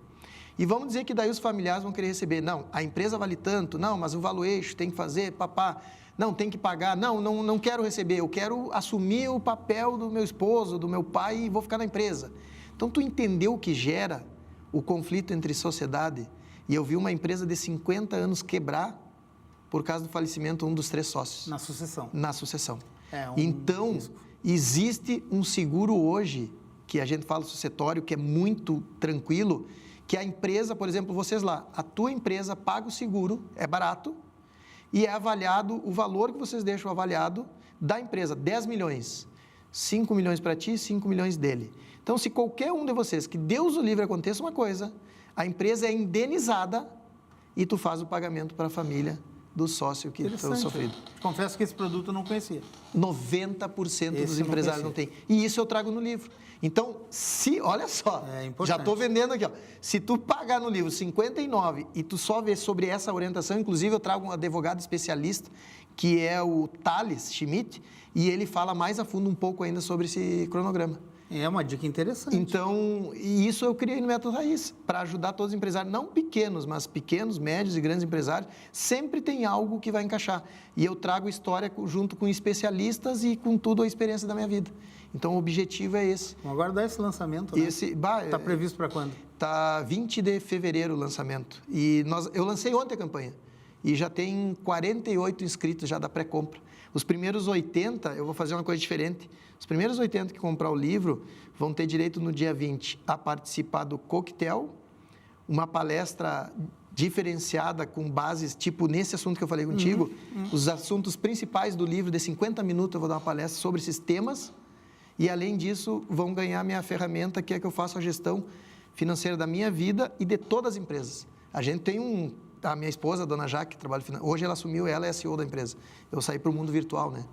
E vamos dizer que daí os familiares vão querer receber. Não, a empresa vale tanto. Não, mas o valuation tem que fazer, papá. Não, tem que pagar. Não quero receber. Eu quero assumir o papel do meu esposo, do meu pai e vou ficar na empresa. Então, tu entendeu o que gera o conflito entre sociedade? E eu vi uma empresa de 50 anos quebrar por causa do falecimento de um dos 3 sócios. Na sucessão. Então, risco. Existe um seguro hoje, que a gente fala sucessório, que é muito tranquilo, que a empresa, por exemplo, vocês lá, a tua empresa paga o seguro, é barato, e é avaliado, o valor que vocês deixam avaliado da empresa, 10 milhões. 5 milhões para ti, 5 milhões dele. Então, se qualquer um de vocês, que Deus o livre, aconteça uma coisa, a empresa é indenizada e tu faz o pagamento para a família do sócio que foi sofrido. Confesso que esse produto eu não conhecia. 90% dos empresários não tem. E isso eu trago no livro. Então, olha só, já estou vendendo aqui, ó. Se tu pagar no livro 59 e tu só vê sobre essa orientação, inclusive eu trago um advogado especialista, que é o Thales Schmidt, e ele fala mais a fundo um pouco ainda sobre esse cronograma. É uma dica interessante. Então, e isso eu criei no Método Raiz, para ajudar todos os empresários, não pequenos, mas pequenos, médios e grandes empresários, sempre tem algo que vai encaixar. E eu trago história junto com especialistas e com tudo a experiência da minha vida. Então, o objetivo é esse. Vamos aguardar esse lançamento, né? Está previsto para quando? Está 20 de fevereiro o lançamento. E eu lancei ontem a campanha. e já tem 48 inscritos já da pré-compra. Os primeiros 80, eu vou fazer uma coisa diferente. Os primeiros 80 que comprar o livro vão ter direito no dia 20 a participar do coquetel, uma palestra diferenciada com bases, tipo nesse assunto que eu falei contigo, os assuntos principais do livro, de 50 minutos eu vou dar uma palestra sobre esses temas, e além disso vão ganhar minha ferramenta, que é que eu faço a gestão financeira da minha vida e de todas as empresas. A gente tem a minha esposa, a dona Jaque, que trabalha hoje ela assumiu, ela é a CEO da empresa. Eu saí para o mundo virtual, né?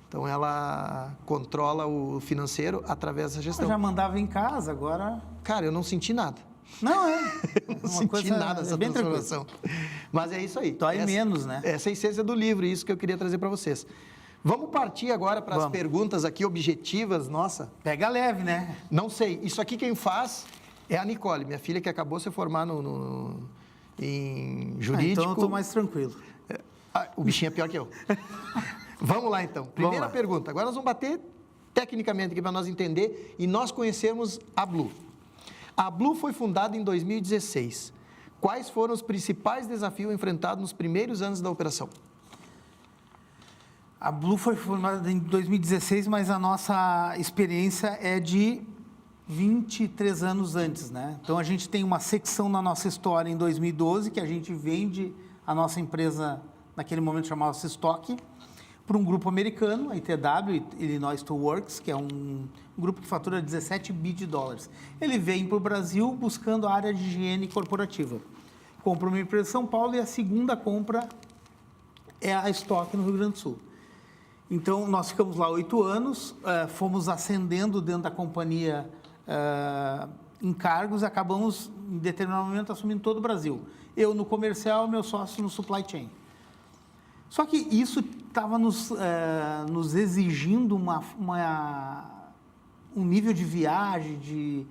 Então, ela controla o financeiro através dessa gestão. Eu já mandava em casa, agora... Cara, eu não senti nada. Não, eu não senti nada dessa transformação. Mas é isso aí. Dói menos, né? Essa é a essência do livro, isso que eu queria trazer para vocês. Vamos partir agora para as perguntas aqui objetivas, nossa. Pega leve, né? Não sei, isso aqui quem faz é a Nicole, minha filha que acabou de se formar em jurídico. Então eu estou mais tranquilo. O bichinho é pior que eu. Vamos lá, então. Primeira pergunta. Agora nós vamos bater tecnicamente aqui para nós entender e nós conhecermos a Blue. A Blue foi fundada em 2016. Quais foram os principais desafios enfrentados nos primeiros anos da operação? A Blue foi fundada em 2016, mas a nossa experiência é de 23 anos antes, né? Então, a gente tem uma secção na nossa história em 2012, que a gente vende a nossa empresa, naquele momento chamava-se Stock, para um grupo americano, a ITW, Illinois Toolworks, que é um grupo que fatura 17 bi de dólares. Ele vem para o Brasil buscando a área de higiene corporativa. Compra uma empresa em São Paulo e a segunda compra é a Stock no Rio Grande do Sul. Então, nós ficamos lá 8 anos, fomos ascendendo dentro da companhia em cargos, acabamos, em determinado momento, assumindo todo o Brasil. Eu no comercial, meu sócio no supply chain. Só que isso estava nos exigindo um nível de viagem, de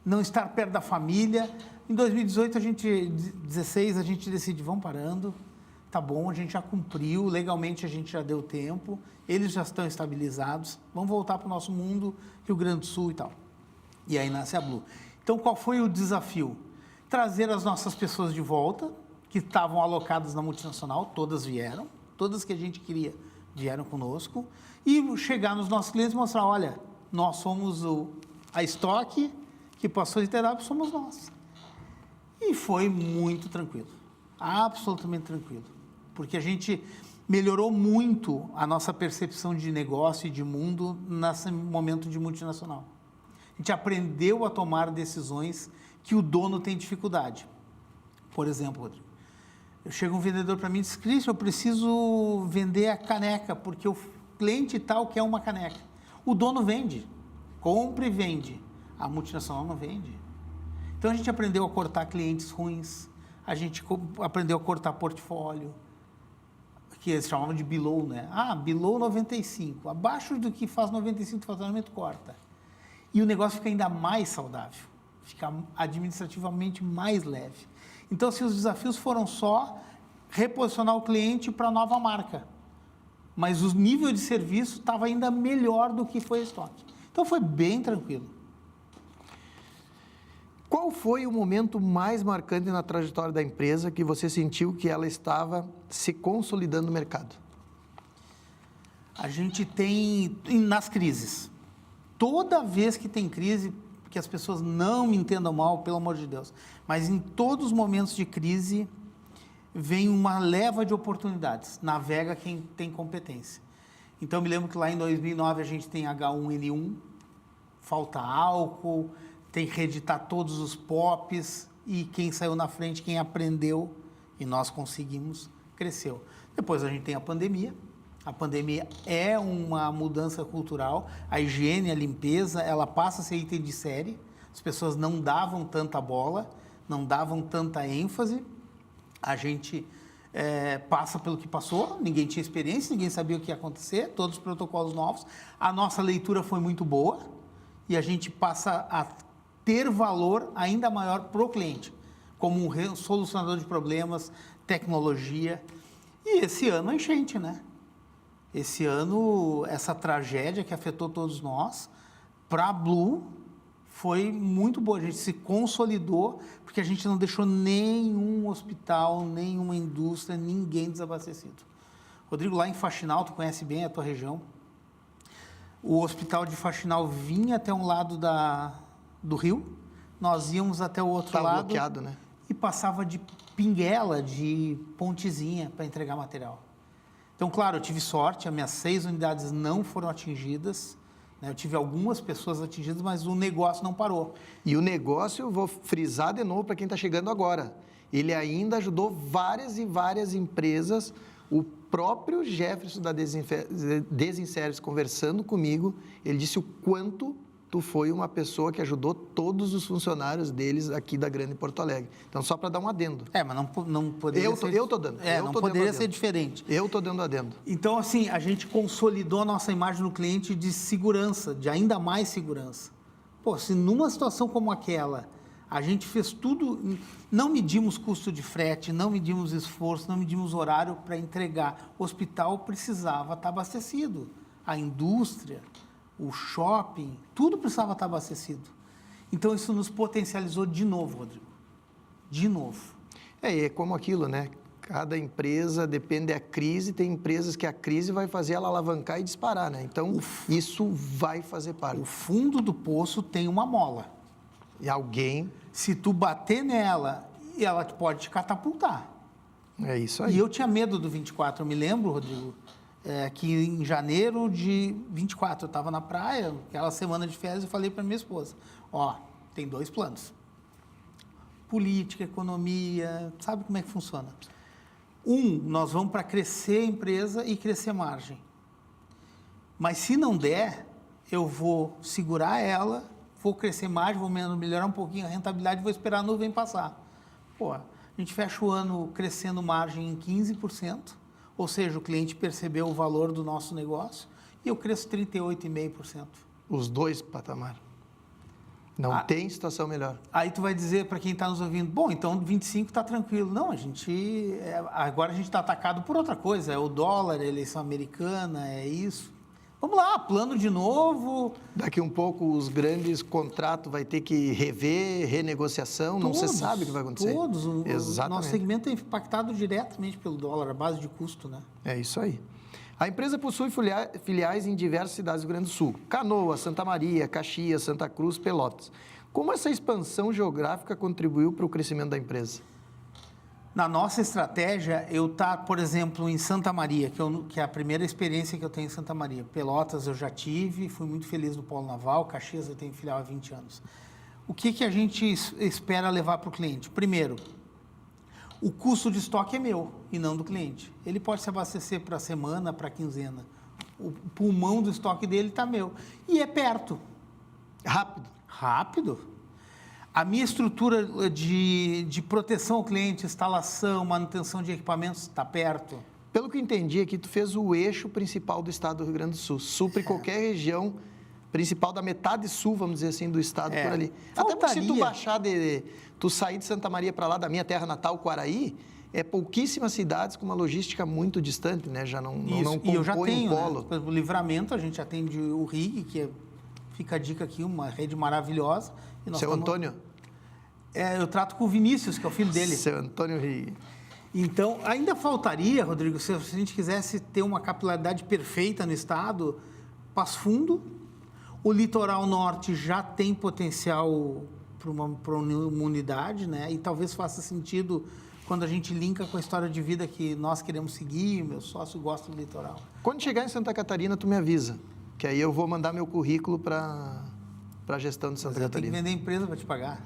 não estar perto da família. Em 2018, 2016, a gente decide, vamos parando, tá bom, a gente já cumpriu, legalmente a gente já deu tempo, eles já estão estabilizados, vamos voltar para o nosso mundo, Rio Grande do Sul e tal. E aí nasce a Blue. Então, qual foi o desafio? Trazer as nossas pessoas de volta, que estavam alocadas na multinacional, todas vieram, todas que a gente queria vieram conosco, e chegar nos nossos clientes e mostrar, olha, nós somos a Stock, que passou de ITW, somos nós. E foi muito tranquilo, absolutamente tranquilo, porque a gente melhorou muito a nossa percepção de negócio e de mundo nesse momento de multinacional. A gente aprendeu a tomar decisões que o dono tem dificuldade. Por exemplo, Rodrigo, chega um vendedor para mim e diz, Cristian, eu preciso vender a caneca, porque o cliente tal quer uma caneca. O dono vende, compra e vende. A multinacional não vende. Então, a gente aprendeu a cortar clientes ruins, a gente aprendeu a cortar portfólio, que eles chamavam de below, né? Below 95, abaixo do que faz 95 de faturamento, corta. E o negócio fica ainda mais saudável, fica administrativamente mais leve. Então, assim, os desafios foram só reposicionar o cliente para a nova marca, mas o nível de serviço estava ainda melhor do que foi a Stock. Então, foi bem tranquilo. Qual foi o momento mais marcante na trajetória da empresa que você sentiu que ela estava se consolidando no mercado? A gente tem, nas crises, toda vez que tem crise, que as pessoas não me entendam mal, pelo amor de Deus, mas em todos os momentos de crise, vem uma leva de oportunidades, navega quem tem competência. Então, eu me lembro que lá em 2009 a gente tem H1N1, falta álcool, tem que reeditar todos os POPs, e quem saiu na frente, quem aprendeu, e nós conseguimos, cresceu. Depois a gente tem a pandemia é uma mudança cultural, a higiene, a limpeza, ela passa a ser item de série, as pessoas não davam tanta bola, não davam tanta ênfase, a gente passa pelo que passou, ninguém tinha experiência, ninguém sabia o que ia acontecer, todos os protocolos novos, a nossa leitura foi muito boa, e a gente passa a ter valor ainda maior para o cliente, como um solucionador de problemas, tecnologia. E esse ano a enchente, né? Esse ano, essa tragédia que afetou todos nós, para a Blue, foi muito boa. A gente se consolidou, porque a gente não deixou nenhum hospital, nenhuma indústria, ninguém desabastecido. Rodrigo, lá em Faxinal, tu conhece bem a tua região, o hospital de Faxinal vinha até um lado do rio, nós íamos até o outro lado. Estava bloqueado, né? E passava de pinguela, de pontezinha para entregar material. Então, claro, eu tive sorte, as minhas 6 unidades não foram atingidas, né? Eu tive algumas pessoas atingidas, mas o negócio não parou. E o negócio, eu vou frisar de novo para quem está chegando agora, ele ainda ajudou várias e várias empresas. O próprio Jefferson da Desinservice, conversando comigo, ele disse o quanto tu foi uma pessoa que ajudou todos os funcionários deles aqui da Grande Porto Alegre. Então, só para dar um adendo. Mas não poderia ser... Eu estou dando. Não poderia ser diferente. Eu estou dando adendo. Então, assim, a gente consolidou a nossa imagem no cliente de segurança, de ainda mais segurança. Pô, se numa situação como aquela, a gente fez tudo, não medimos custo de frete, não medimos esforço, não medimos horário para entregar. O hospital precisava estar abastecido. A indústria, o shopping, tudo precisava estar abastecido. Então, isso nos potencializou de novo, Rodrigo. De novo. É como aquilo, né? Cada empresa, depende da crise, tem empresas que a crise vai fazer ela alavancar e disparar, né? Então, isso vai fazer parte. O fundo do poço tem uma mola. E alguém... Se tu bater nela, ela pode te catapultar. É isso aí. E eu tinha medo do 24, eu me lembro, Rodrigo, que em janeiro de 24, eu estava na praia, aquela semana de férias, eu falei para minha esposa, tem 2 planos. Política, economia, sabe como é que funciona? Nós vamos para crescer a empresa e crescer a margem. Mas se não der, eu vou segurar ela, vou crescer margem, vou melhorar um pouquinho a rentabilidade, vou esperar a nuvem passar. A gente fecha o ano crescendo margem em 15%, ou seja, o cliente percebeu o valor do nosso negócio, e eu cresço 38,5%. Os 2 patamares. Não tem situação melhor. Aí tu vai dizer para quem está nos ouvindo, bom, então 25 está tranquilo. Não, agora a gente está atacado por outra coisa, é o dólar, é a eleição americana, é isso. Vamos lá, plano de novo. Daqui um pouco os grandes contratos vai ter que rever, renegociação, não se sabe o que vai acontecer. Todos. Exatamente. Nosso segmento é impactado diretamente pelo dólar, a base de custo, né? É isso aí. A empresa possui filiais em diversas cidades do Rio Grande do Sul. Canoas, Santa Maria, Caxias, Santa Cruz, Pelotas. Como essa expansão geográfica contribuiu para o crescimento da empresa? Na nossa estratégia, por exemplo, em Santa Maria, que é a primeira experiência que eu tenho em Santa Maria. Pelotas eu já tive, fui muito feliz no Polo Naval. Caxias eu tenho filial há 20 anos. O que a gente espera levar para o cliente? Primeiro, o custo de estoque é meu e não do cliente. Ele pode se abastecer para a semana, para a quinzena. O pulmão do estoque dele está meu. E é perto. Rápido. A minha estrutura de proteção ao cliente, instalação, manutenção de equipamentos está perto. Pelo que eu entendi aqui, tu fez o eixo principal do estado do Rio Grande do Sul. Supre qualquer região principal da metade sul, vamos dizer assim, do estado por ali. Até porque se tu baixar tu sair de Santa Maria para lá, da minha terra natal, Quaraí, é pouquíssimas cidades com uma logística muito distante, né? Já não compõe eu já tenho, um polo. Né? Por exemplo, o Livramento, a gente atende o RIG, fica a dica aqui, uma rede maravilhosa. Seu Antônio? Eu trato com o Vinícius, que é o filho dele. Seu Antônio Rig. Então, ainda faltaria, Rodrigo, se a gente quisesse ter uma capilaridade perfeita no estado, Passo Fundo. O litoral norte já tem potencial para uma unidade, né? E talvez faça sentido quando a gente linka com a história de vida que nós queremos seguir, meu sócio gosta do litoral. Quando chegar em Santa Catarina, tu me avisa, que aí eu vou mandar meu currículo para a gestão de Santa Catarina. Tem que vender empresa para te pagar.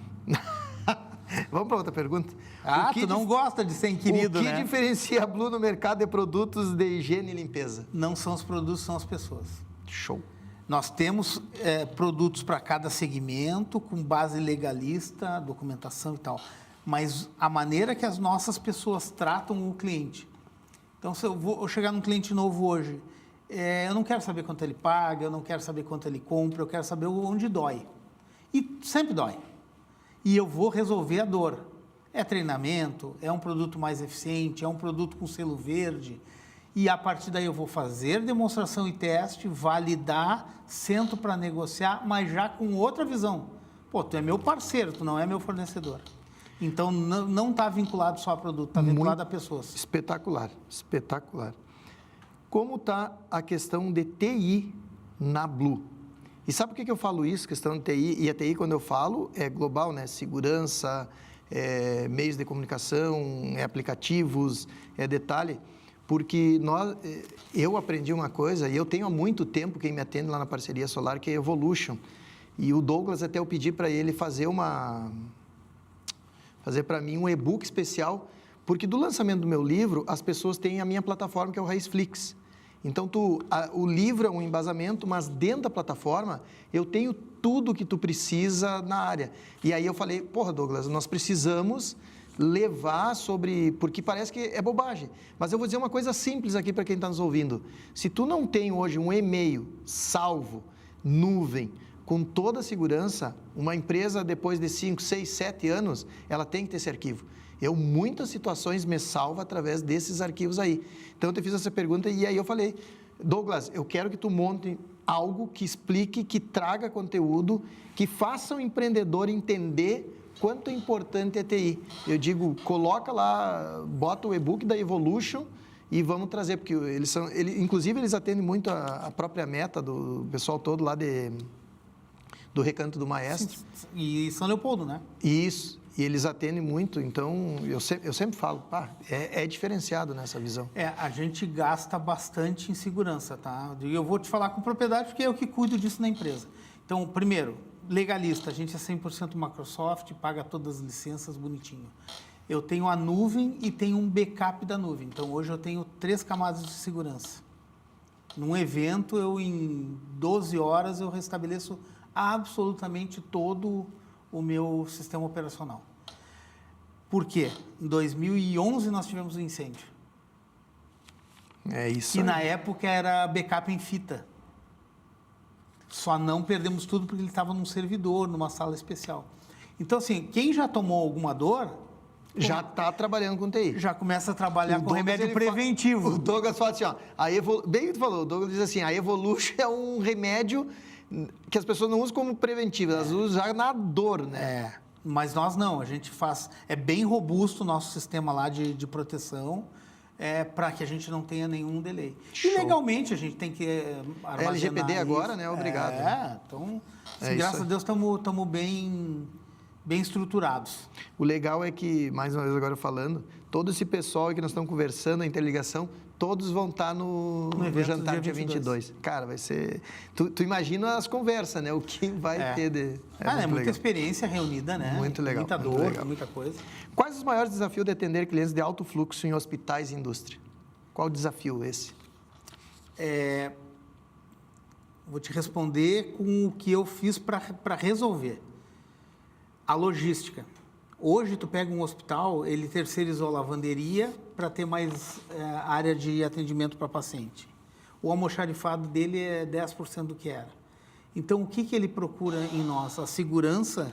Vamos para outra pergunta. Tu não gosta de ser inquirido, né? O que diferencia a Blue no mercado de produtos de higiene e limpeza? Não são os produtos, são as pessoas. Show. Nós temos produtos para cada segmento, com base legalista, documentação e tal. Mas a maneira que as nossas pessoas tratam o cliente. Então, se eu chegar num cliente novo hoje, eu não quero saber quanto ele paga, eu não quero saber quanto ele compra, eu quero saber onde dói. E sempre dói. E eu vou resolver a dor. É treinamento, é um produto mais eficiente, é um produto com selo verde. E a partir daí eu vou fazer demonstração e teste, validar, sento para negociar, mas já com outra visão. Pô, tu é meu parceiro, tu não é meu fornecedor. Então, não está vinculado só a produto, está vinculado a pessoas. Espetacular, espetacular. Como está a questão de TI na Blue? E sabe por que eu falo isso, questão de TI? E a TI, quando eu falo, é global, né? Segurança, meios de comunicação, aplicativos, detalhe. Porque eu aprendi uma coisa, e eu tenho há muito tempo quem me atende lá na Parceria Solar, que é a Evolution. E o Douglas, até eu pedi para ele fazer para mim um e-book especial, porque do lançamento do meu livro, as pessoas têm a minha plataforma, que é o Raizflix. Então, o livro é um embasamento, mas dentro da plataforma, eu tenho tudo que tu precisa na área. E aí eu falei, porra, Douglas, nós precisamos levar sobre... Porque parece que é bobagem, mas eu vou dizer uma coisa simples aqui para quem está nos ouvindo. Se tu não tem hoje um e-mail salvo, nuvem, com toda a segurança, uma empresa, depois de 5, 6, 7 anos, ela tem que ter esse arquivo. Muitas situações me salvo através desses arquivos aí. Então, eu te fiz essa pergunta e aí eu falei, Douglas, eu quero que tu monte algo que explique, que traga conteúdo, que faça o empreendedor entender quanto é importante a TI. Eu digo, coloca lá, bota o e-book da Evolution e vamos trazer, porque inclusive eles atendem muito a própria Meta do pessoal todo lá do Recanto do Maestro. E São Leopoldo, né? Isso, e eles atendem muito, então eu sempre falo, é diferenciado nessa visão. A gente gasta bastante em segurança, tá? E eu vou te falar com propriedade, porque é eu que cuido disso na empresa. Então, primeiro, legalista, a gente é 100% Microsoft, paga todas as licenças bonitinho. Eu tenho a nuvem e tenho um backup da nuvem. Então, hoje eu tenho 3 camadas de segurança. Num evento, em 12 horas, eu restabeleço absolutamente todo o meu sistema operacional. Por quê? Em 2011 nós tivemos um incêndio. É isso. E na época era backup em fita. Só não perdemos tudo porque ele estava num servidor, numa sala especial. Então, assim, quem já tomou alguma dor... Já está trabalhando com TI. Já começa a trabalhar com remédio preventivo. O Douglas fala assim, ó, bem que tu falou, o Douglas diz assim, a Evolution é um remédio que as pessoas não usam como preventivo, elas usam já na dor, né? Mas nós não, a gente faz... É bem robusto o nosso sistema lá de proteção, para que a gente não tenha nenhum delay. Show. E legalmente a gente tem que armazenar LGPD isso. agora, né? Obrigado. Então, graças a Deus, estamos bem estruturados. O legal é que, mais uma vez agora falando, todo esse pessoal que nós estamos conversando, a interligação, todos vão estar no jantar dia 22. Cara, vai ser... Tu imagina as conversas, né? O que vai ter de... É muita experiência reunida, né? Muito legal. Muita muito dor, legal. muita coisa. Quais os maiores desafios de atender clientes de alto fluxo em hospitais e indústria? Qual o desafio esse? Vou te responder com o que eu fiz para resolver. A logística. Hoje, tu pega um hospital, ele terceirizou a lavanderia para ter mais área de atendimento para paciente. O almoxarifado dele é 10% do que era. Então, o que ele procura em nós? A segurança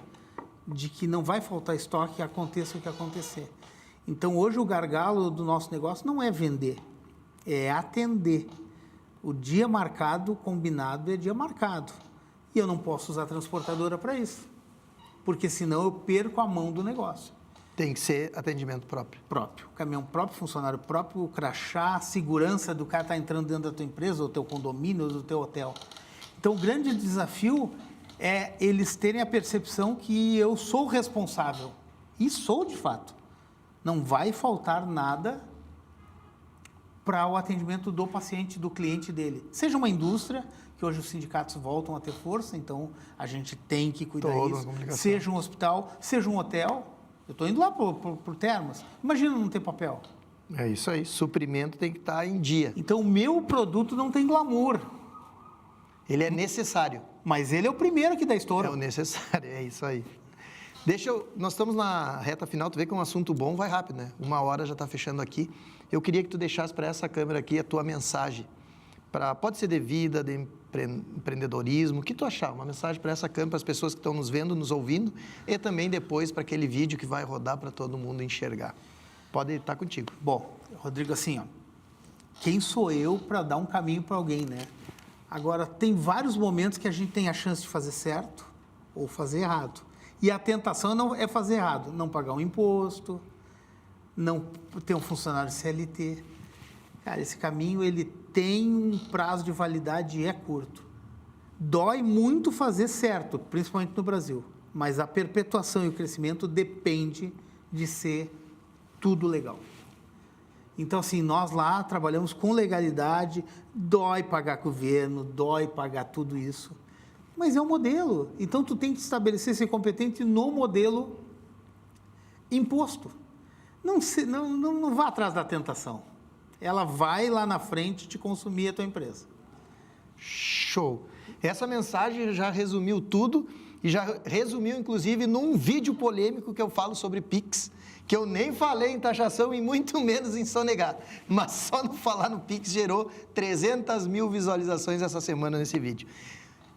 de que não vai faltar estoque, aconteça o que acontecer. Então, hoje, o gargalo do nosso negócio não é vender, é atender. O dia marcado, combinado, é dia marcado. E eu não posso usar transportadora para isso, porque senão eu perco a mão do negócio. Tem que ser atendimento próprio. Próprio. Caminhão próprio, funcionário próprio, crachá, segurança do cara estar entrando dentro da tua empresa, ou do teu condomínio, ou do teu hotel. Então, o grande desafio é eles terem a percepção que eu sou responsável. E sou, de fato. Não vai faltar nada para o atendimento do paciente, do cliente dele. Seja uma indústria, que hoje os sindicatos voltam a ter força, então a gente tem que cuidar disso. Seja um hospital, seja um hotel. Eu estou indo lá por Termas. Imagina não ter papel. É isso aí. Suprimento tem que estar em dia. Então, o meu produto não tem glamour. Ele é necessário. Mas ele é o primeiro que dá estouro. É o necessário, é isso aí. Nós estamos na reta final, tu vê que um assunto bom vai rápido, né? 1 hora já está fechando aqui. Eu queria que tu deixasse para essa câmera aqui a tua mensagem. Pode ser de vida, de empreendedorismo, o que tu achar? Uma mensagem para essa câmera, para as pessoas que estão nos vendo, nos ouvindo, e também depois para aquele vídeo que vai rodar para todo mundo enxergar. Pode estar contigo. Bom, Rodrigo, assim, ó, quem sou eu para dar um caminho para alguém, né? Agora, tem vários momentos que a gente tem a chance de fazer certo ou fazer errado. E a tentação não é fazer errado, não pagar um imposto, não ter um funcionário CLT. Cara, esse caminho ele tem um prazo de validade e é curto. Dói muito fazer certo, principalmente no Brasil, mas a perpetuação e o crescimento depende de ser tudo legal. Então, assim, nós lá trabalhamos com legalidade, dói pagar governo, dói pagar tudo isso, mas é um modelo. Então, tu tem que estabelecer, ser competente no modelo imposto. Não vá atrás da tentação. Ela vai lá na frente te consumir a tua empresa. Show! Essa mensagem já resumiu tudo e já resumiu, inclusive, num vídeo polêmico que eu falo sobre Pix, que eu nem falei em taxação e muito menos em sonegar, mas só no falar no Pix gerou 300 mil visualizações essa semana nesse vídeo.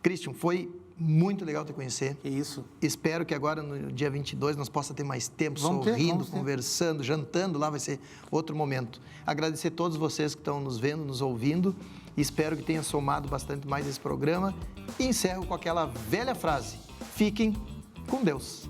Christian, foi muito legal te conhecer. É isso. Espero que agora, no dia 22, nós possamos ter mais tempo Vamos sorrindo, ter. conversando, jantando, lá vai ser outro momento. Agradecer a todos vocês que estão nos vendo, nos ouvindo, e espero que tenha somado bastante mais esse programa. E encerro com aquela velha frase: fiquem com Deus.